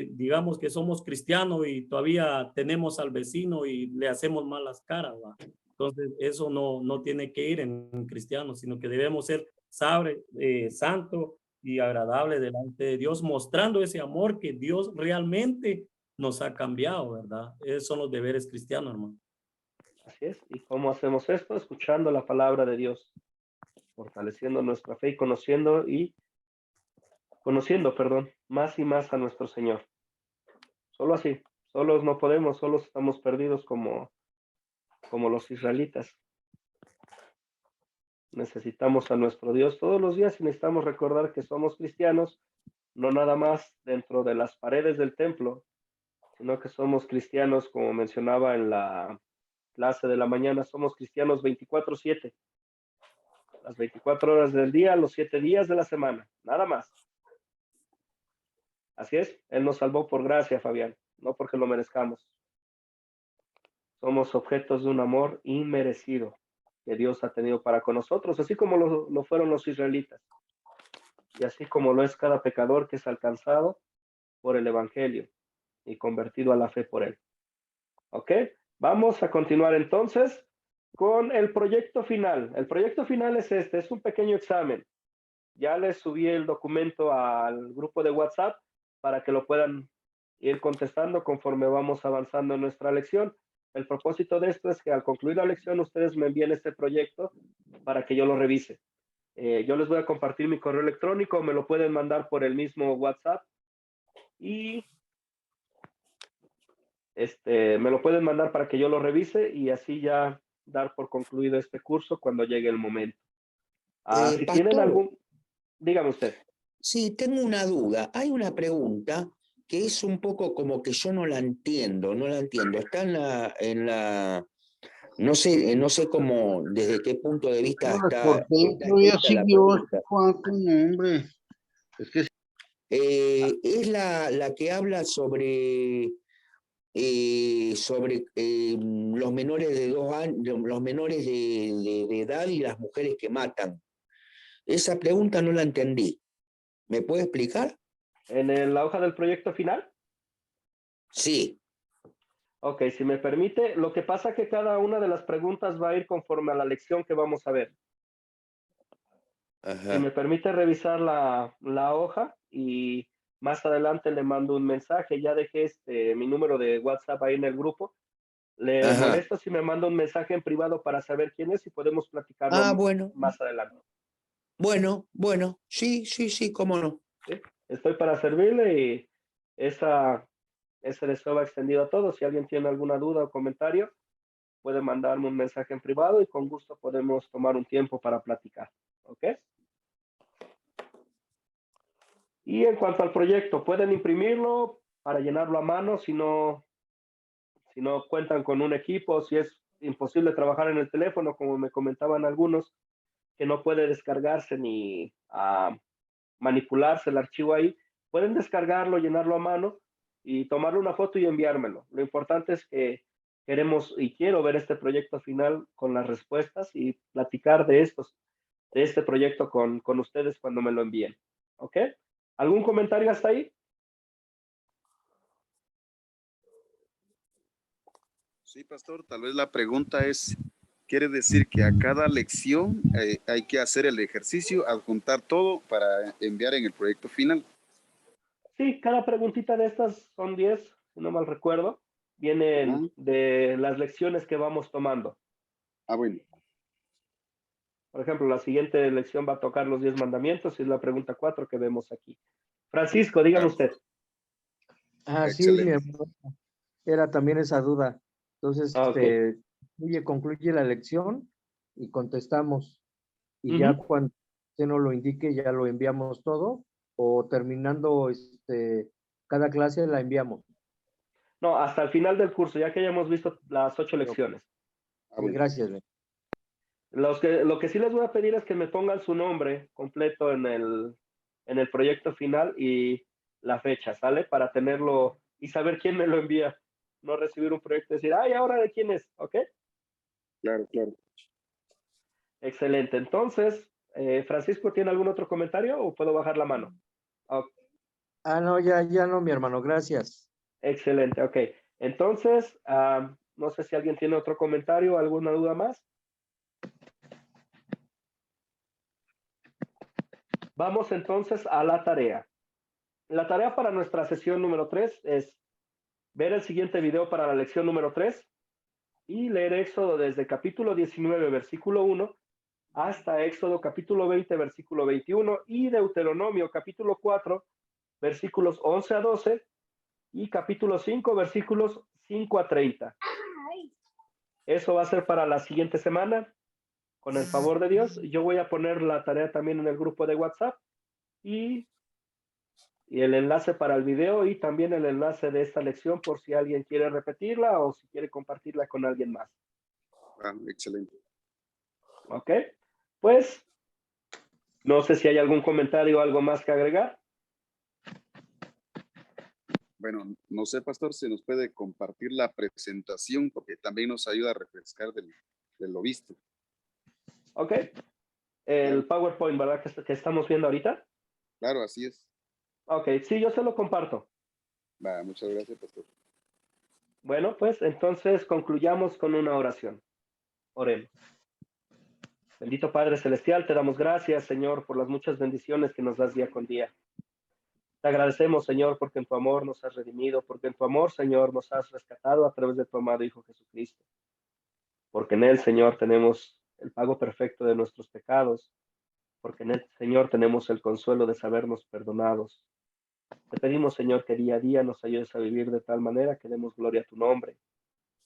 Speaker 8: digamos que somos cristianos y todavía tenemos al vecino y le hacemos malas caras, ¿verdad? Entonces, eso no tiene que ir en cristianos, sino que debemos ser santo y agradable delante de Dios, mostrando ese amor que Dios realmente nos ha cambiado, ¿verdad? Esos son los deberes cristianos, hermano.
Speaker 1: Así es. ¿Y cómo hacemos esto? Escuchando la palabra de Dios, fortaleciendo nuestra fe y conociendo, más y más a nuestro Señor. Solo así, solos no podemos, solos estamos perdidos como los israelitas. Necesitamos a nuestro Dios todos los días y necesitamos recordar que somos cristianos, no nada más dentro de las paredes del templo, sino que somos cristianos, como mencionaba en la clase de la mañana, somos cristianos 24/7. Las 24 horas del día, los 7 días de la semana, nada más. Así es, Él nos salvó por gracia, Fabián, no porque lo merezcamos. Somos objetos de un amor inmerecido que Dios ha tenido para con nosotros, así como lo fueron los israelitas. Y así como lo es cada pecador que es alcanzado por el Evangelio y convertido a la fe por Él. ¿Ok? Vamos a continuar entonces con el proyecto final. El proyecto final es es un pequeño examen. Ya les subí el documento al grupo de WhatsApp para que lo puedan ir contestando conforme vamos avanzando en nuestra lección. El propósito de esto es que al concluir la lección ustedes me envíen este proyecto para que yo lo revise. Yo les voy a compartir mi correo electrónico, me lo pueden mandar por el mismo WhatsApp y me lo pueden mandar para que yo lo revise y así ya dar por concluido este curso cuando llegue el momento. Si tienen algún... Dígame usted.
Speaker 4: Sí, tengo una duda. Hay una pregunta que es un poco como que yo no la entiendo. Está no sé cómo, desde qué punto de vista está escrita la pregunta. Es la que habla sobre los menores de 2 años, los menores de edad y las mujeres que matan. Esa pregunta no la entendí. ¿Me puede explicar?
Speaker 1: ¿En la hoja del proyecto final?
Speaker 4: Sí.
Speaker 1: Ok, si me permite, lo que pasa es que cada una de las preguntas va a ir conforme a la lección que vamos a ver.
Speaker 4: Ajá.
Speaker 1: Si me permite revisar la hoja y más adelante le mando un mensaje. Ya dejé mi número de WhatsApp ahí en el grupo. ¿Le molesto si me manda un mensaje en privado para saber quién es y podemos platicarlo más adelante?
Speaker 4: Bueno, sí, cómo no.
Speaker 1: ¿Sí? Estoy para servirle y ese deseo va extendido a todos. Si alguien tiene alguna duda o comentario, puede mandarme un mensaje en privado y con gusto podemos tomar un tiempo para platicar. ¿Ok? Y en cuanto al proyecto, pueden imprimirlo para llenarlo a mano si no cuentan con un equipo, si es imposible trabajar en el teléfono, como me comentaban algunos, que no puede descargarse ni manipularse el archivo ahí, pueden descargarlo, llenarlo a mano y tomarle una foto y enviármelo. Lo importante es que queremos y quiero ver este proyecto final con las respuestas y platicar de este proyecto con ustedes cuando me lo envíen. ¿Ok? ¿Algún comentario hasta ahí?
Speaker 14: Sí, pastor, tal vez la pregunta es, ¿quiere decir que a cada lección hay que hacer el ejercicio, adjuntar todo para enviar en el proyecto final?
Speaker 1: Sí, cada preguntita de estas son 10, si no mal recuerdo, vienen de las lecciones que vamos tomando.
Speaker 14: Ah, bueno.
Speaker 1: Por ejemplo, la siguiente lección va a tocar los 10 mandamientos y es la pregunta 4 que vemos aquí. Francisco, dígame usted.
Speaker 13: Sí, mi hermano. Era también esa duda. Entonces, concluye la lección y contestamos. Y ya cuando se nos lo indique, ya lo enviamos todo, o terminando cada clase la enviamos.
Speaker 1: No, hasta el final del curso, ya que hayamos visto las 8 lecciones.
Speaker 13: Sí, gracias.
Speaker 1: Lo que sí les voy a pedir es que me pongan su nombre completo en el proyecto final y la fecha, ¿sale? Para tenerlo y saber quién me lo envía. No recibir un proyecto y decir, ay, ¿ahora de quién es? ¿Ok?
Speaker 14: Claro, claro.
Speaker 1: Excelente. Entonces, Francisco, ¿tiene algún otro comentario o puedo bajar la mano? Okay.
Speaker 13: No, ya no, mi hermano, gracias.
Speaker 1: Excelente, ok. Entonces, no sé si alguien tiene otro comentario o alguna duda más. Vamos entonces a la tarea. La tarea para nuestra sesión número 3 es ver el siguiente video para la lección número 3 y leer Éxodo desde capítulo 19, versículo 1, hasta Éxodo capítulo 20, versículo 21, y Deuteronomio capítulo 4, versículos 11 a 12, y capítulo 5, versículos 5 a 30. Eso va a ser para la siguiente semana. Con el favor de Dios, yo voy a poner la tarea también en el grupo de WhatsApp y el enlace para el video y también el enlace de esta lección por si alguien quiere repetirla o si quiere compartirla con alguien más.
Speaker 14: Excelente.
Speaker 1: Ok, pues no sé si hay algún comentario o algo más que agregar.
Speaker 14: Bueno, no sé, pastor, si nos puede compartir la presentación porque también nos ayuda a refrescar de lo visto.
Speaker 1: Ok, el PowerPoint, ¿verdad? Que estamos viendo ahorita.
Speaker 14: Claro, así es.
Speaker 1: Ok, sí, yo se lo comparto.
Speaker 14: Muchas gracias, pastor.
Speaker 1: Bueno, pues entonces concluyamos con una oración. Oremos. Bendito Padre Celestial, te damos gracias, Señor, por las muchas bendiciones que nos das día con día. Te agradecemos, Señor, porque en tu amor nos has redimido, porque en tu amor, Señor, nos has rescatado a través de tu amado Hijo Jesucristo. Porque en él, Señor, tenemos el pago perfecto de nuestros pecados, porque en él, Señor, tenemos el consuelo de sabernos perdonados. Te pedimos, Señor, que día a día nos ayudes a vivir de tal manera que demos gloria a tu nombre,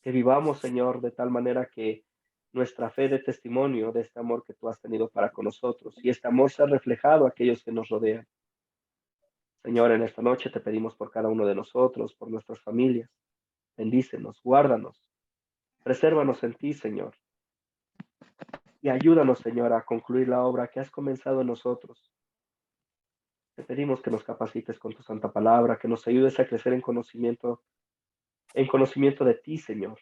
Speaker 1: que vivamos, Señor, de tal manera que nuestra fe dé testimonio de este amor que tú has tenido para con nosotros y este amor sea reflejado a aquellos que nos rodean. Señor, en esta noche te pedimos por cada uno de nosotros, por nuestras familias. Bendícenos, guárdanos, presérvanos en ti, Señor. Y ayúdanos, Señor, a concluir la obra que has comenzado en nosotros. Te pedimos que nos capacites con tu santa palabra, que nos ayudes a crecer en conocimiento de ti, Señor,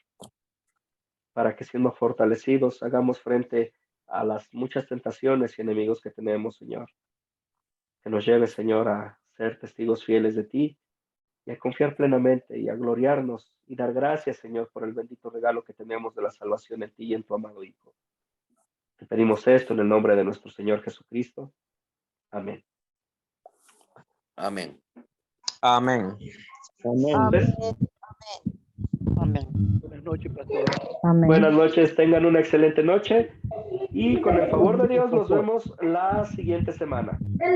Speaker 1: para que siendo fortalecidos hagamos frente a las muchas tentaciones y enemigos que tenemos, Señor. Que nos lleve, Señor, a ser testigos fieles de ti y a confiar plenamente y a gloriarnos y dar gracias, Señor, por el bendito regalo que tenemos de la salvación en ti y en tu amado Hijo. Te pedimos esto en el nombre de nuestro Señor Jesucristo. Amén.
Speaker 4: Amén.
Speaker 13: Amén.
Speaker 7: Amén.
Speaker 10: Amén.
Speaker 1: Buenas noches, pastor.
Speaker 7: Amén.
Speaker 1: Buenas noches, tengan una excelente noche y con el favor de Dios nos vemos la siguiente semana.